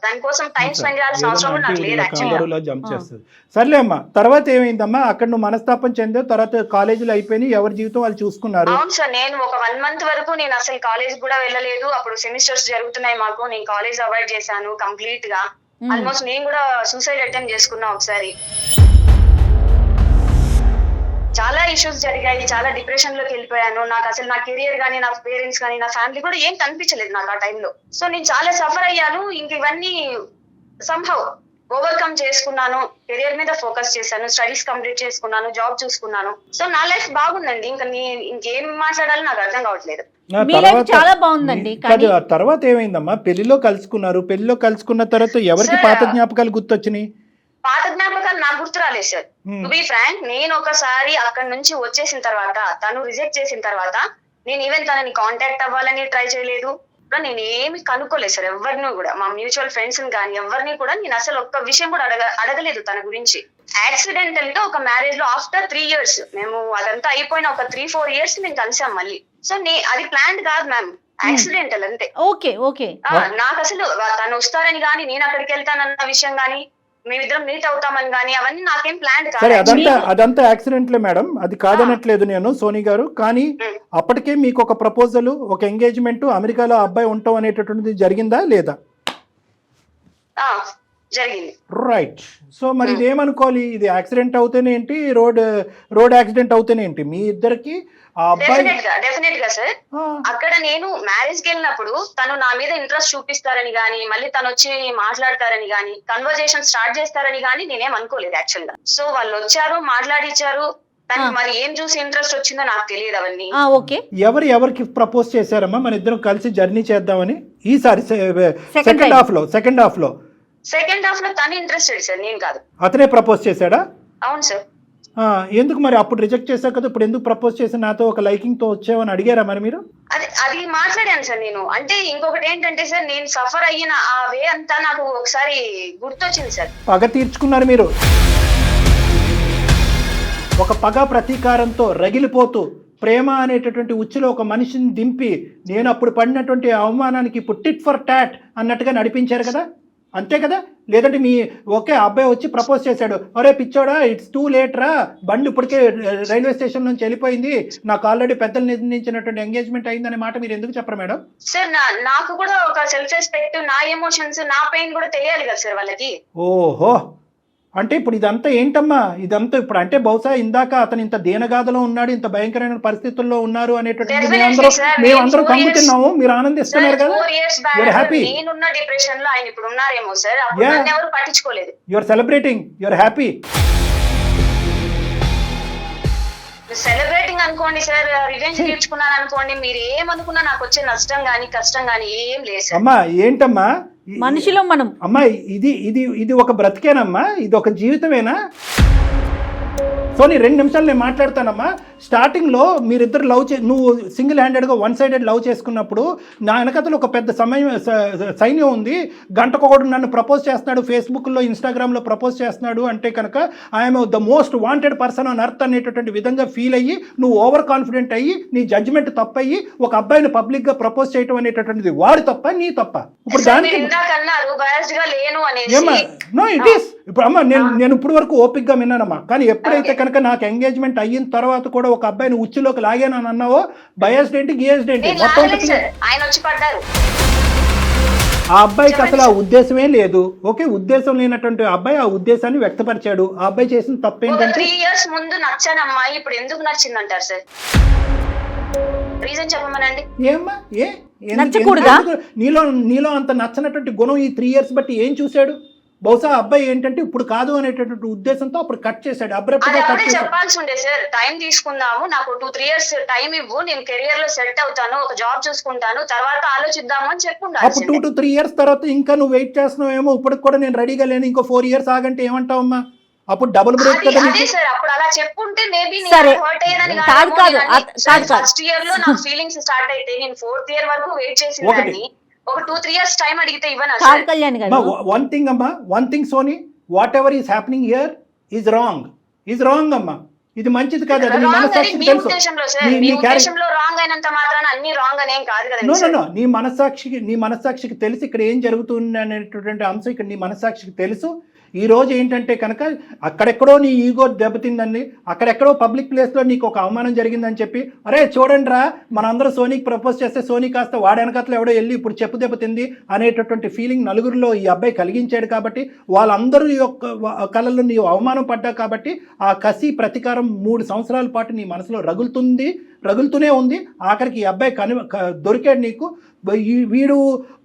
దానికోసం టైం స్పెండ్ చేయాల్సిన అవసరం నాకు లేదు. జంప్ చేస్తుంది. సర్లే అమ్మా, తర్వాత ఏమైందమ్మా? అక్కడ నువ్వు మనస్తాపం చెందావు, తర్వాత కాలేజీలో అయిపోయినాయి, ఎవరి జీవితం వాళ్ళు చూసుకున్నారు. అవును సార్, నేను ఒక 1 month వరకు నేను అసలు కాలేజ్ కూడా వెళ్ళలేదు. అప్పుడు సెమిస్టర్స్ జరుగుతున్నాయి మాకు, నేను కాలేజ్ అవాయిడ్ చేశాను కంప్లీట్ గా. ఆల్మోస్ట్ నేను కూడా సూసైడ్ అటెంప్ట్ చేసుకున్నా ఒకసారి. చాలా ఇష్యూస్ జరిగాయి, చాలా డిప్రెషన్ లోకి వెళ్ళిపోయాను. నాకు అసలు నా కెరియర్ గానీ, నా పేరెంట్స్ కానీ, నా ఫ్యామిలీ కూడా ఏం కనిపించలేదు నాకు ఆ టైంలో. సో నేను చాలా సఫర్ అయ్యాను. ఇంక ఇవన్నీ సంహౌ ఓవర్కమ్ చేసుకున్నాను, కెరియర్ మీద ఫోకస్ చేశాను, స్టడీస్ కంప్లీట్ చేసుకున్నాను, జాబ్ చూసుకున్నాను. సో నా లైఫ్ బాగుందండి. ఇంకా ఇంకేం మాట్లాడాలో నాకు అర్థం కావట్లేదు. చాలా బాగుందండి. తర్వాత ఏమైందమ్మా? పెళ్లిలో కలుసుకున్నారు. పెళ్లిలో కలుసుకున్న తర్వాత ఎవరికి పాత జ్ఞాపకాలు గుర్తొచ్చినాయి? పాత జ్ఞాపకాలు నాకు గుర్తు రాలేదు సార్. టు బి ఫ్రాంక్, నేను ఒకసారి అక్కడ నుంచి వచ్చేసిన తర్వాత, తను రిజెక్ట్ చేసిన తర్వాత, నేను ఈవెన్ తనని కాంటాక్ట్ అవ్వాలని ట్రై చేయలేదు. నేను ఏమి కనుక్కోలేదు సార్ ఎవరిని కూడా, మా మ్యూచువల్ ఫ్రెండ్స్ కానీ ఎవరిని కూడా నేను అసలు ఒక్క విషయం కూడా అడగలేదు తన గురించి. యాక్సిడెంటల్ గా ఒక మ్యారేజ్ లో ఆఫ్టర్ 3 years, మేము అదంతా అయిపోయిన ఒక 3-4 years మేము కలిసాం మళ్ళీ. సో అది ప్లాన్డ్ కాదు మ్యామ్, యాక్సిడెంటల్ అంతే. Okay okay. నాకు అసలు తను వస్తారని గానీ, నేను అక్కడికి వెళ్తానన్న విషయం గానీ, మేమిద్దరం మీట్ అవుతామని గానీ అవన్నీ నాకేం ప్లాన్ కాదు. అదంతా యాక్సిడెంట్లే మేడం, అది కాదనట్లేదు నేను సోనీ గారు. కానీ అప్పటికే మీకు ఒక ప్రపోజల్, ఒక ఎంగేజ్మెంట్, అమెరికాలో అబ్బాయి ఉంటాం అనేటటువంటిది జరిగిందా లేదా? జరిగింది. రైట్. సో మరి ఇదేమనుకోవాలి? ఇది యాక్సిడెంట్ అవుతేనే ఏంటి, రోడ్ యాక్సిడెంట్ అవుతేనే ఏంటి? మీ ఇద్దరికి డెఫినెట్ గా సార్. అక్కడ నేను మ్యారేజ్ కి వెళ్ళినప్పుడు తను నా మీద ఇంట్రెస్ట్ చూపిస్తారని గానీ, మళ్ళీ తను వచ్చి మాట్లాడతారని గానీ, కన్వర్జేషన్ స్టార్ట్ చేస్తారని గానీ నేనేం అనుకోలేదు యాక్చువల్ గా. సో వాళ్ళు వచ్చారు, మాట్లాడిచ్చారు. తనకి మరి ఏం చూసి ఇంట్రెస్ట్ వచ్చిందో నాకు తెలియదు అవన్నీ. ఎవరికి ప్రపోజ్ చేశారమ్మా మన ఇద్దరం కలిసి జర్నీ చేద్దామని? ఈసారి సెకండ్ హాఫ్ లో తను ఇంట్రెస్టెడ్ సార్, నేను కాదు. అతనే ప్రపోజ్ చేశాడా? అవును సార్. ఎందుకు మరి అప్పుడు రిజెక్ట్ చేశారు కదా, ఇప్పుడు ఎందుకు ప్రపోజ్ చేసి నాతో ఒక లైకింగ్ తో వచ్చావని అడిగారా మరి మీరు? అది మాట్లాడాను సార్ నేను. అంటే ఇంకొకటి ఏంటంటే సార్, నేను సఫర్ అయిన ఆ వే అంతా నాకు ఒకసారి గుర్తొచ్చింది సార్. పగ తీర్చుకున్నారు మీరు. ఒక పగ ప్రతీకారంతో రగిలిపోతూ ప్రేమ అనేటటువంటి ఉచ్చులో ఒక మనిషిని దింపి నేను అప్పుడు పడినటువంటి అవమానానికి ఇప్పుడు టిట్ ఫర్ టాట్ అన్నట్టుగా నడిపించారు కదా, అంతే కదా? లేదంటే మీ ఒకే అబ్బాయి వచ్చి ప్రపోజ్ చేశాడు, అరే పిచ్చోడా ఇట్స్ టూ లేట్ రా, బండి ఇప్పటికే రైల్వే స్టేషన్ నుంచి వెళ్ళిపోయింది, నాకు ఆల్రెడీ పెద్దలు నిర్ణయించినటువంటి ఎంగేజ్మెంట్ అయిందనే మాట మీరు ఎందుకు చెప్పరు మేడం? సార్ నాకు కూడా ఒక సెల్ఫ్ రెస్పెక్ట్, నా ఎమోషన్స్, నా పెయిన్ కూడా తెలియాలి కదా సార్ వాళ్ళకి. ఓహో, అంటే ఇప్పుడు ఇదంతా ఏంటమ్మా, ఇదంతా ఇప్పుడు అంటే బహుశా ఇందాక అతను ఇంత దీనగాథలో ఉన్నాడు, ఇంత భయంకరమైన పరిస్థితుల్లో ఉన్నారు అనేటటువంటి మేమందరం కంగుతున్నాము, మీరు ఆనందిస్తున్నారు కదా, యూఆర్ హ్యాపీ. నేనున్న డిప్రెషన్ లో ఆయన ఇప్పుడు ఉన్నారేమో సార్, అప్పుడు నన్ను ఎవరు పట్టించుకోలేదు. You are celebrating, you are happy. Celebrating అనుకోండి సార్, రివెంజ్ తీర్చుకున్నాను అనుకోండి, మీరు ఏమనుకున్నా నాకు వచ్చే నష్టం గానీ కష్టం గానీ ఏం లేదు సార్. అమ్మా ఏంటమ్మా మనిషిలో మనం, అమ్మా ఇది ఇది ఇది ఒక బ్రతికేనమ్మా, ఇది ఒక జీవితమేనా? సో నీ 2 నిమిషాలు నేను మాట్లాడతానమ్మా. స్టార్టింగ్లో మీరిద్దరు నువ్వు సింగిల్ హ్యాండెడ్గా వన్ సైడెడ్ లవ్ చేసుకున్నప్పుడు నా వెనకతలో ఒక పెద్ద సైన్యం ఉంది, గంటకొకడు నన్ను ప్రపోజ్ చేస్తున్నాడు, ఫేస్బుక్లో ఇన్స్టాగ్రామ్లో ప్రపోజ్ చేస్తున్నాడు అంటే కనుక I'm the most wanted person on earth అనేటటువంటి విధంగా ఫీల్ అయ్యి నువ్వు ఓవర్ కాన్ఫిడెంట్ అయ్యి నీ జడ్జిమెంట్ తప్పయ్యి ఒక అబ్బాయిని పబ్లిక్గా ప్రపోజ్ చేయడం అనేటటువంటిది వాడు తప్ప నీ తప్ప? ఇప్పుడు దానికి ఏమ్మా నో ఇట్ ఈస్. ఇప్పుడు అమ్మ నేను ఇప్పుడు వరకు ఓపిక్గా విన్నానమ్మా, కానీ ఎప్పుడైతే కనుక నాకు ఎంగేజ్మెంట్ అయిన తర్వాత కూడా ఒక అబ్బాయిని ఉచ్చులోకి లాగానని అన్నావో బయాస్డ్ ఏంటి గియాస్డ్ ఏంటి మొత్తం ఆ అబ్బాయికి అసలు ఆ ఉద్దేశమే లేదు. ఓకే, ఉద్దేశం లేనటువంటి అబ్బాయి ఆ ఉద్దేశాన్ని వ్యక్తపరిచాడు. ఆ అబ్బాయి చేసిన తప్పేంటంటే 3 years ముందు నచ్చాను అమ్మాయి, ఇప్పుడు ఎందుకు నచ్చిందంటారు సార్? రీజన్ చెప్పమనండి. ఏమ్మా నీలో అంత నచ్చనటువంటి గుణం ఈ 3 years బట్టి ఏం చూశాడు? బహుశా అబ్బాయి ఏంటంటే ఇప్పుడు కాదు అనేటటువంటి ఉద్దేశంతో అప్పుడు కట్ చేశాడు, అబ్రప్ట్గా కట్ చేశాడు. చెప్పాల్సి ఉండే సార్, టైం తీసుకుందాము, నాకు 2-3 years టైం ఇవ్వు, నేను కెరియర్ లో సెట్ అవుతాను, ఒక జాబ్ చూసుకుంటాను, తర్వాత ఆలోచిద్దాము అని చెప్పుకుంటాను. అప్పుడు 2 to 3 years తర్వాత ఇంకా నువ్వు వెయిట్ చేస్తున్నావేమో, ఇప్పటికి కూడా నేను రెడీగా లేను, ఇంకో 4 years ఆగంటే ఏమంటావమ్మా? అప్పుడు డబుల్ బ్రేక్ కదా సార్. అప్పుడు అలా చెప్పుంటే మేబీ ఫస్ట్ ఇయర్ లో నా ఫీలింగ్స్ స్టార్ట్ అయితే నేను 4th year వరకు వెయిట్ చేసిందని ఒక 2-3 years టైం అడిగితే ఇవ్వనా? One thing Soni, whatever is happening here is wrong అమ్మా, ఇది మంచిది కాదు. అది నీ మనసాక్షికి తెలుసు. నీ మనసాక్షికి తెలిసి ఇక్కడ ఏం జరుగుతుంది అనేటువంటి అంశం ఇక్కడ నీ మనసాక్షికి తెలుసు. ఈ రోజు ఏంటంటే కనుక అక్కడెక్కడో నీ ఈగో దెబ్బతిందండి, అక్కడెక్కడో పబ్లిక్ ప్లేస్లో నీకు ఒక అవమానం జరిగిందని చెప్పి అరే చూడండి రా మనందరూ సోనీకి ప్రపోజ్ చేస్తే సోనీ కాస్త వాడెనకట్లో ఎవడో వెళ్ళి ఇప్పుడు చెప్పు దెబ్బతింది అనేటటువంటి ఫీలింగ్ నలుగురిలో ఈ అబ్బాయి కలిగించాడు. కాబట్టి వాళ్ళందరూ యొక్క కళల్లో నీవు అవమానం పడ్డా కాబట్టి ఆ కసి ప్రతీకారం 3 సంవత్సరాల పాటు నీ మనసులో రగులుతూనే ఉంది. ఆఖరికి ఈ అబ్బాయి దొరికాడు నీకు. వీడు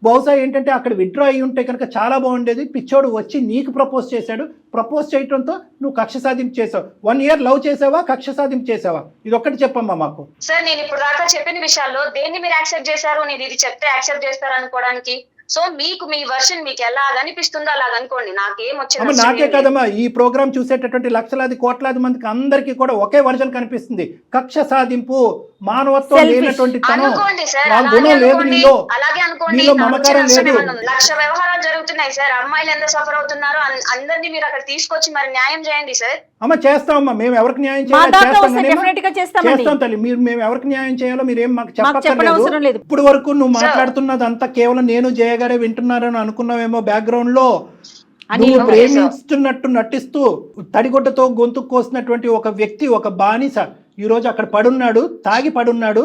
బహుశా ఏంటంటే అక్కడ విత్డ్రా అయ్యి ఉంటే కనుక చాలా బాగుండేది. పిచ్చోడు వచ్చి నీకు ప్రపోజ్ చేశాడు, ప్రపోజ్ చేయడంతో నువ్వు కక్ష సాధింపు చేసావు. 1 year లవ్ చేసావా, కక్ష సాధింపు చేసావా? ఇది ఒక్కటి చెప్పమ్మా మాకు. సార్ నేను ఇప్పుడు దాకా చెప్పిన విషయాల్లో దేన్ని మీరు యాక్సెప్ట్ చేశారు? నేను ఇది చెప్తే యాక్సెప్ట్ చేస్తారు అనుకోవడానికి. సో మీకు మీ వర్షన్ మీకు ఎలా అనిపిస్తుందో అలాగ అనుకోండి, నాకేం వచ్చింది. నాకే కదమ్మా, ఈ ప్రోగ్రామ్ చూసేటటువంటి లక్షలాది కోట్లాది మందికి అందరికీ కూడా ఒకే వర్షన్ కనిపిస్తుంది. కక్ష సాధింపు, మానవత్వం లేనటువంటి తనం, గుణం లేదు నీలో, నీలో మమకారం లేదు. లక్ష వ్యవహారాలు జరుగుతున్నాయి సార్, అమ్మాయిలు ఎంత సఫర్ అవుతున్నారో అందరినీ మీరు అక్కడ తీసుకొచ్చి మరి న్యాయం చేయండి సార్. అమ్మ చేస్తామమ్మా, మేము ఎవరికి న్యాయం చేస్తాం తల్లి. మేము ఎవరికి న్యాయం చేయాలో మీరేం మాకు చెప్పక్కర్లేదు. ఇప్పుడు వరకు నువ్వు మాట్లాడుతున్నది అంతా కేవలం నేను జయగారే వింటున్నారని అనుకున్నావేమో. బ్యాక్గ్రౌండ్ లో నువ్వు ప్రేమిస్తున్నట్టు నటిస్తూ తడిగొడ్డతో గొంతు కోసినటువంటి ఒక వ్యక్తి, ఒక బానిస ఈ రోజు అక్కడ పడున్నాడు, తాగి పడున్నాడు.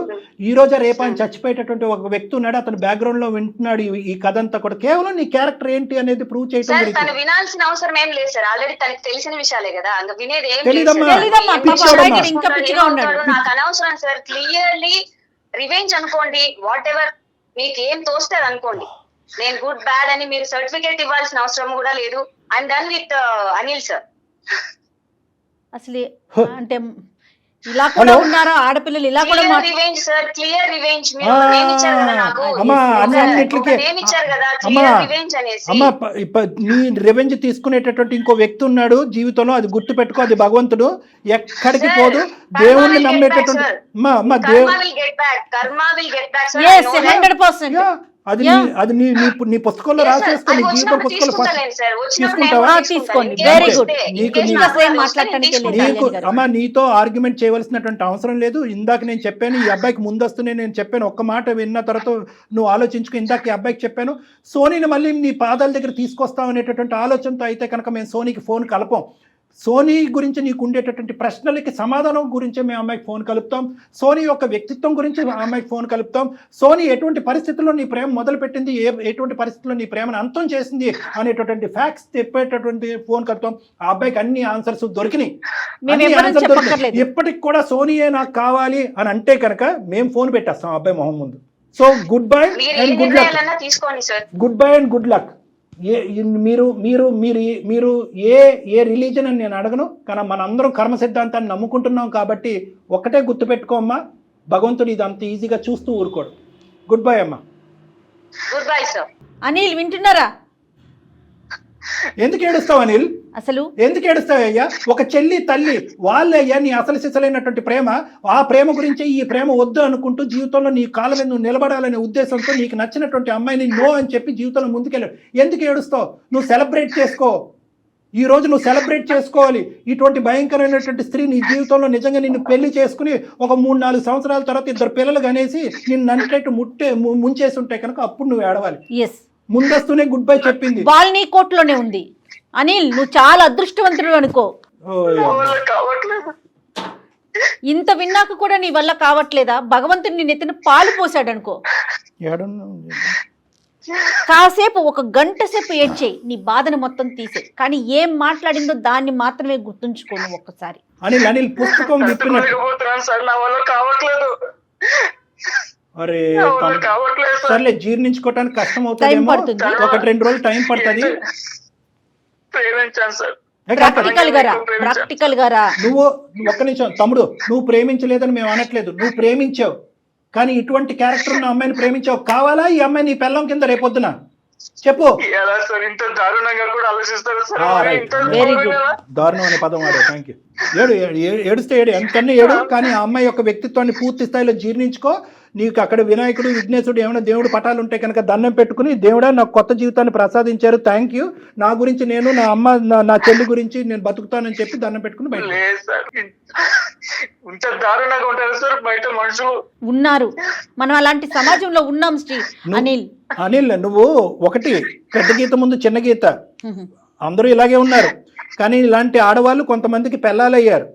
ఈ రోజు రేపు ఆయన చచ్చిపోయేటటువంటి ఒక వ్యక్తి ఉన్నాడు, అతను బ్యాక్గ్రౌండ్ లో వింటున్నాడు ఈ కథ అంతా కూడా. కేవలం నీ క్యారెక్టర్ ఏంటి అనేది ప్రూవ్ చేయడం వినాల్సిన అవసరం ఏం లేదు సార్, ఆల్రెడీ తనకి తెలిసిన విషయాలే కదా, వినేది నాకు అనవసరం సార్. క్లియర్లీ రివెంజ్ అనుకోండి, వాట్ ఎవర్ మీకు ఏం తోస్తుంది అనుకోండి. నేను గుడ్ బ్యాడ్ అని మీరు సర్టిఫికేట్ ఇవ్వాల్సిన అవసరం కూడా లేదు. I'm done with Anil sir. అసలు అంటే ఇలా కూడా ఉన్నారా ఆడపిల్లలు? ఇలా కూడా రివెంజ్ సార్, క్లియర్ రివెంజ్. మీరు నేమ్ ఇచ్చారు కదా నాకు, నేమ్ ఇచ్చారు కదా, క్లియర్ రివెంజ్ అనేసి. అమ్మా నీ రివెంజ్ తీసుకునేటటువంటి ఇంకో వ్యక్తి ఉన్నాడు జీవితంలో, అది గుర్తు పెట్టుకో. అది భగవంతుడు, ఎక్కడికి పోదు. దేవుణ్ణి నమ్మేటటువంటి అది Yeah. అది నీ పుస్తకంలో రాసేసుకో, నీ జీవితం పుస్తకంలో తీసుకుంటావా? తీసుకోండి. Very good. నీకు ఇంకా అసలు ఏం మాట్లాడటానికి లేదు. నీకు కళ్యాణ్ గారు. అమ్మా నీతో ఆర్గ్యుమెంట్ చేయవలసినటువంటి అవసరం లేదు. ఇందాక నేను చెప్పాను, ఈ అబ్బాయికి ముందస్తునే నేను చెప్పాను, ఒక్క మాట విన్న తర్వాత నువ్వు ఆలోచించుకో. ఇందాక ఈ అబ్బాయికి చెప్పాను, సోనీని మళ్ళీ నీ పాదాల దగ్గర తీసుకొస్తాం అనేటటువంటి ఆలోచనతో అయితే కనుక మేము సోనీకి ఫోన్ కలపం. సోనీ గురించి నీకు ఉండేటటువంటి ప్రశ్నలకి సమాధానం గురించి మేము అమ్మాయికి ఫోన్ కలుపుతాం. సోనీ యొక్క వ్యక్తిత్వం గురించి అమ్మాయికి ఫోన్ కలుపుతాం. సోనీ ఎటువంటి పరిస్థితుల్లో నీ ప్రేమ మొదలుపెట్టింది, ఎటువంటి పరిస్థితుల్లో నీ ప్రేమను అంతం చేసింది అనేటటువంటి ఫ్యాక్ట్స్ చెప్పేటటువంటి ఫోన్ కలుపుతాం. ఆ అబ్బాయికి అన్ని ఆన్సర్స్ దొరికినాయి. ఇప్పటికి కూడా సోనీయే నాకు కావాలి అని అంటే కనుక మేము ఫోన్ పెట్టేస్తాం ఆ అబ్బాయి మొహం ముందు. So good bye and good luck. Good bye and good luck. మీరు మీరు మీరు మీరు ఏ రిలీజన్ అని నేను అడగను, కానీ మనందరం కర్మ సిద్ధాంతాన్ని నమ్ముకుంటున్నాం కాబట్టి ఒక్కటే గుర్తుపెట్టుకోమ్మా, భగవంతుడు ఇది అంత ఈజీగా చూస్తూ ఊరుకోడు. గుడ్ బై అమ్మా. Good bye sir. అనిల్ వింటున్నారా? ఎందుకు ఏడుస్తావు అనిల్? అసలు ఎందుకు ఏడుస్తావయ్యా? ఒక చెల్లి తల్లి వాళ్ళయ్యా నీ అసలు సిసలైనటువంటి ప్రేమ. ఆ ప్రేమ గురించి ఈ ప్రేమ వద్దు అనుకుంటూ జీవితంలో నీ కాళ్ళ మీద నువ్వు నిలబడాలనే ఉద్దేశంతో నీకు నచ్చినటువంటి అమ్మాయిని నో అని చెప్పి జీవితంలో ముందుకెళ్ళాడు. ఎందుకు ఏడుస్తావు? నువ్వు సెలబ్రేట్ చేసుకో. ఈ రోజు నువ్వు సెలబ్రేట్ చేసుకోవాలి. ఇటువంటి భయంకరమైనటువంటి స్త్రీ నీ జీవితంలో నిజంగా నిన్ను పెళ్లి చేసుకుని ఒక 3-4 సంవత్సరాల తర్వాత 2 పిల్లలు కనేసి నిన్ను నన్నేట్టు ముంచేసి ఉంటే కనుక అప్పుడు నువ్వు ఏడవాలి. ఎస్, ముందస్తునే గుడ్ బై చెప్పింది. బాల్ నీ కోర్టులోనే ఉంది. అనిల్ నువ్వు చాలా అదృష్టవంతుడు అనుకో. ఇంత విన్నాక కూడా నీ వల్ల కావట్లేదా? భగవంతుడు నీ నెత్తిన పాలు పోసాడు అనుకో. కాసేపు 1 గంట సేపు ఏడ్చేయి, నీ బాధను మొత్తం తీసే. కానీ ఏం మాట్లాడిందో దాన్ని మాత్రమే గుర్తుంచుకో నువ్వు ఒక్కసారి. అనిల్ పుస్తకం విప్పినట్టు. అరే సర్లే, జీర్ణించుకోవటానికి కష్టం అవుతుంది, 1-2 రోజులు టైం పడుతుంది. ప్రాక్టికల్ గా నువ్వు ఒక్క నిమిషం తమ్ముడు, నువ్వు ప్రేమించలేదని మేము అనట్లేదు, నువ్వు ప్రేమించావు. కానీ ఇటువంటి క్యారెక్టర్ ఉన్న అమ్మాయిని ప్రేమించావు. కావాలా ఈ అమ్మాయి నీ పెళ్ళం కింద రేపొద్దున? చెప్పు. దారుణం అనే పదం వాడు. Thank you. ఏడుస్తే ఎంతన్నీ ఏడు, కానీ ఆ అమ్మాయి యొక్క వ్యక్తిత్వాన్ని పూర్తి స్థాయిలో జీర్ణించుకో. నీకు అక్కడ వినాయకుడు, విఘ్నేశుడు, ఏమైనా దేవుడు పటాలు ఉంటే కనుక దండం పెట్టుకుని, దేవుడా నాకు కొత్త జీవితాన్ని ప్రసాదించారు, థ్యాంక్ యూ, నా గురించి నేను, నా అమ్మ, నా చెల్లి గురించి నేను బతుకుతానని చెప్పి దండం పెట్టుకుని బయట ఉన్నారు. మనం అలాంటి సమాజంలో ఉన్నాం శ్రీ. అనిల్ నువ్వు ఒకటి పెద్ద గీత ముందు చిన్న గీత, అందరూ ఇలాగే ఉన్నారు. కానీ ఇలాంటి ఆడవాళ్ళు కొంతమందికి పెళ్ళాలయ్యారు.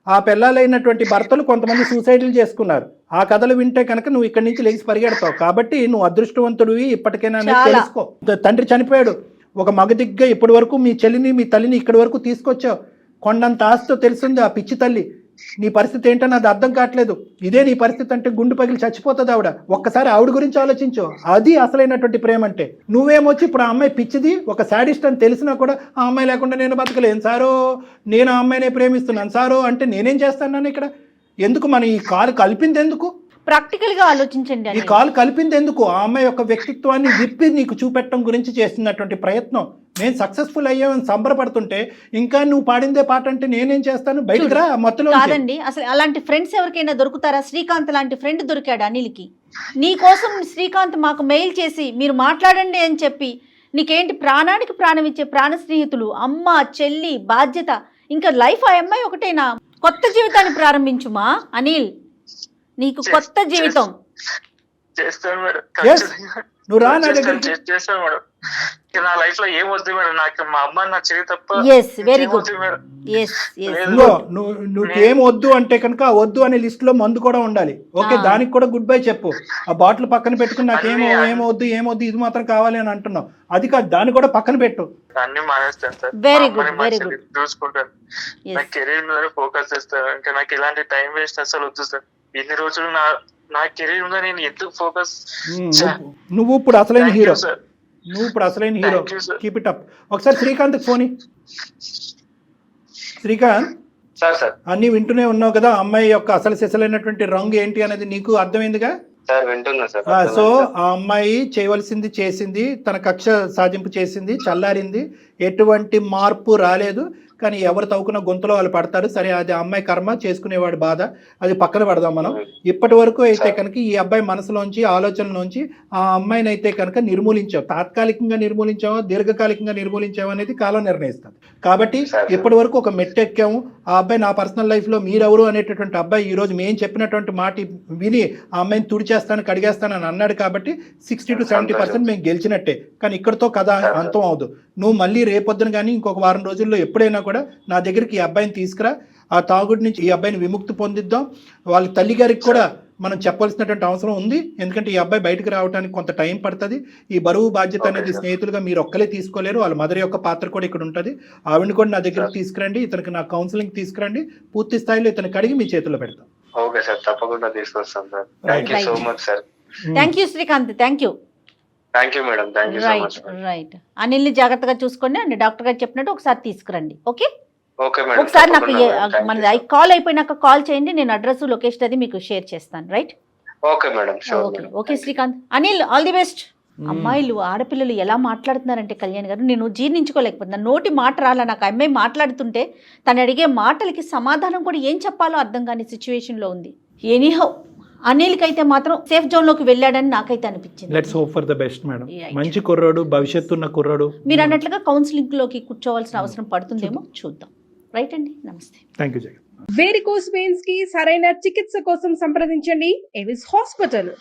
ఆ పెళ్ళాలైనటువంటి భర్తలు కొంతమంది సూసైడ్లు చేసుకున్నారు. ఆ కథలు వింటే కనుక నువ్వు ఇక్కడి నుంచి లేచి పరిగెడతావు. కాబట్టి నువ్వు అదృష్టవంతుడివి ఇప్పటికైనా తెలుసుకో. తండ్రి చనిపోయాడు, ఒక మగదిగ్గా ఇప్పటి వరకు మీ చెల్లిని, మీ తల్లిని ఇక్కడి వరకు తీసుకొచ్చావు. కొండంత ఆస్తితో తెలిసింది ఆ పిచ్చి తల్లి. నీ పరిస్థితి ఏంటని అది అర్థం కావట్లేదు. ఇదే నీ పరిస్థితి అంటే గుండు పగిలి చచ్చిపోతుంది ఆవిడ. ఒక్కసారి ఆవిడ గురించి ఆలోచించు. అది అసలైనటువంటి ప్రేమ అంటే. నువ్వేమొచ్చి ఇప్పుడు ఆ అమ్మాయి పిచ్చిది, ఒక శాడిస్ట్ అని తెలిసినా కూడా ఆ అమ్మాయి లేకుండా నేను బతకలేను సారో, నేను ఆ అమ్మాయినే ప్రేమిస్తున్నాను సారో అంటే నేనేం చేస్తాను ఇక్కడ? ఎందుకు మన ఈ కాలు కలిపింది ఎందుకు? ప్రాక్టికల్ గా ఆలోచించండి. ఈ కాలు కలిపింది ఎందుకు? ఆ అమ్మాయి యొక్క వ్యక్తిత్వాన్ని విప్పి నీకు చూపెట్టడం గురించి చేస్తున్నటువంటి ప్రయత్నం. నేను సక్సెస్ఫుల్ అయ్యామని సంబరపడుతుంటే ఇంకా నువ్వు పాడిందే పాట అంటే నేనేం చేస్తాను? బయటకు రా మొత్తం. కాదండి, అసలు అలాంటి ఫ్రెండ్స్ ఎవరికైనా దొరుకుతారా? శ్రీకాంత్ లాంటి ఫ్రెండ్ దొరికాడు అనిల్కి. నీ కోసం శ్రీకాంత్ మాకు మెయిల్ చేసి మీరు మాట్లాడండి అని చెప్పి, నీకేంటి ప్రాణానికి ప్రాణం ఇచ్చే ప్రాణ స్నేహితులు, అమ్మ, చెల్లి, బాధ్యత, ఇంకా లైఫ్ ఆ అమ్మాయి ఒకటేనా? కొత్త జీవితాన్ని ప్రారంభించుమా అనిల్, నీకు కొత్త జీవితం. నువ్వు రా నా దగ్గరికి. నా లైఫ్ లో ఏం వద్దు మేడం, నాకు మా అమ్మ, నా చెల్లి తప్ప. Very good. నువ్వేం వద్దు అంటే కనుక వద్దు అనే లిస్ట్ లో మందు కూడా ఉండాలి. ఓకే, దానికి కూడా గుడ్ బై చెప్పు. ఆ బాటిల్ పక్కన పెట్టుకుని నాకేమో ఏమొద్దు ఇది మాత్రం కావాలి అని అంటున్నావు. అది కాదు, దాన్ని కూడా పక్కన పెట్టు. అన్ని మానేస్తాను sir. Very good, very good. చూసుకుంటాను, నా కెరీర్ మీద ఫోకస్ చేస్తాను. ఇంకా నాకు ఇలాంటి టైం వేస్ట్ అసలు వద్దు సార్. ఇన్ని రోజులు నా కెరీర్ మీద నేను ఎందుకు ఫోకస్. నువ్వు ఇప్పుడు అసలైన హీరో సార్, నువ్వు ఇప్పుడు అసలైన హీరో. Keep it up. ఒకసారి శ్రీకాంత్ ఫోన్. శ్రీకాంత్ సార్, అన్ని వింటూనే ఉన్నావు కదా? అమ్మాయి యొక్క అసలు సిసలైనటువంటి రంగు ఏంటి అనేది నీకు అర్థమైందిగా? సో ఆ అమ్మాయి చేయవలసింది చేసింది, తన కక్ష సాధింపు చేసింది, చల్లారింది, ఎటువంటి మార్పు రాలేదు. కానీ ఎవరు తవ్వుకున్న గొంతులో వాళ్ళు పడతారు. సరే, అది ఆ అమ్మాయి కర్మ, చేసుకునేవాడు బాధ, అది పక్కన పడదాం మనం. ఇప్పటి వరకు అయితే కనుక ఈ అబ్బాయి మనసులోంచి, ఆలోచనలోంచి ఆ అమ్మాయిని అయితే కనుక నిర్మూలించావు. తాత్కాలికంగా నిర్మూలించావో దీర్ఘకాలికంగా నిర్మూలించావో అనేది కాలం నిర్ణయిస్తుంది. కాబట్టి ఇప్పటి వరకు ఒక మెట్టు ఎక్కాము. ఆ అబ్బాయి నా పర్సనల్ లైఫ్లో మీరెవరు అనేటటువంటి అబ్బాయి ఈరోజు మేము చెప్పినటువంటి మాట విని ఆ అమ్మాయిని తుడిచేస్తాను, కడిగేస్తానని అన్నాడు. కాబట్టి 60 to 70% మేము గెలిచినట్టే. కానీ ఇక్కడితో కథ అంతం అవదు. నువ్వు మళ్ళీ రేపొద్దున కానీ ఇంకొక వారం రోజుల్లో ఎప్పుడైనా కూడా నా దగ్గరికి ఈ అబ్బాయిని తీసుకురా. ఆ తాగుడి నుంచి ఈ అబ్బాయిని విముక్తి పొందిద్దాం. వాళ్ళ తల్లి గారికి కూడా మనం చెప్పాల్సినటువంటి అవసరం ఉంది. ఎందుకంటే ఈ అబ్బాయి బయటకు రావడానికి కొంత టైం పడుతుంది. ఈ బరువు బాధ్యత అనేది స్నేహితులుగా మీరు ఒక్కలే తీసుకోలేరు. వాళ్ళ మదర్ యొక్క పాత్ర కూడా ఇక్కడ ఉంటుంది. ఆవిడని కూడా నా దగ్గరికి తీసుకురండి, ఇతనికి నా కౌన్సిలింగ్ తీసుకురండి. పూర్తి స్థాయిలో ఇతను కడిగి మీ చేతిలో పెడతాం. ఓకే సార్, తప్పకుండా తీసుకొస్తాం sir. Thank you so much sir. Thank you Srikanth, thank you. Thank you madam, thank you so much. Right. అనిల్ని జాగ్రత్తగా చూసుకోండి అండ్ డాక్టర్ గారు చెప్పినట్టు ఒకసారి తీసుకురండి. Okay, okay madam. ఒకసారి నాకు మన కాల్ అయిపోయినాక కాల్ చేయండి, నేను అడ్రస్ లొకేషన్ అది మీకు షేర్ చేస్తాను. Right, okay madam. Okay okay Srikanth. Anil, all the best. అమ్మాయిలు, ఆడపిల్లలు ఎలా మాట్లాడుతున్నారంటే కళ్యాణ్ గారు, నేను జీర్ణించుకోలేకపోతున్నా. నోటి మాట రాలా నాకు. అమ్మాయి మాట్లాడుతుంటే తను అడిగే మాటలకి సమాధానం కూడా ఏం చెప్పాలో అర్థం కాని సిచ్యువేషన్లో ఉంది. ఎనీహౌ, అనిల్కి అయితే మాత్రం సేఫ్ జోన్లోకి వెళ్ళాడని నాకైతే అనిపించింది. Let's hope for the best madam. మంచి కుర్రాడు, భవిష్యత్తు ఉన్న కుర్రాడు. మీరు అన్నట్లుగా కౌన్సిలింగ్లోకి కూర్చోవాల్సిన అవసరం పడుతుందేమో, చూద్దాం. రైట్ అండి, నమస్తే. Thank you Jagan. Varicose veins కి సరైన చికిత్స కోసం సంప్రదించండి ఎవిస్ హాస్పిటల్.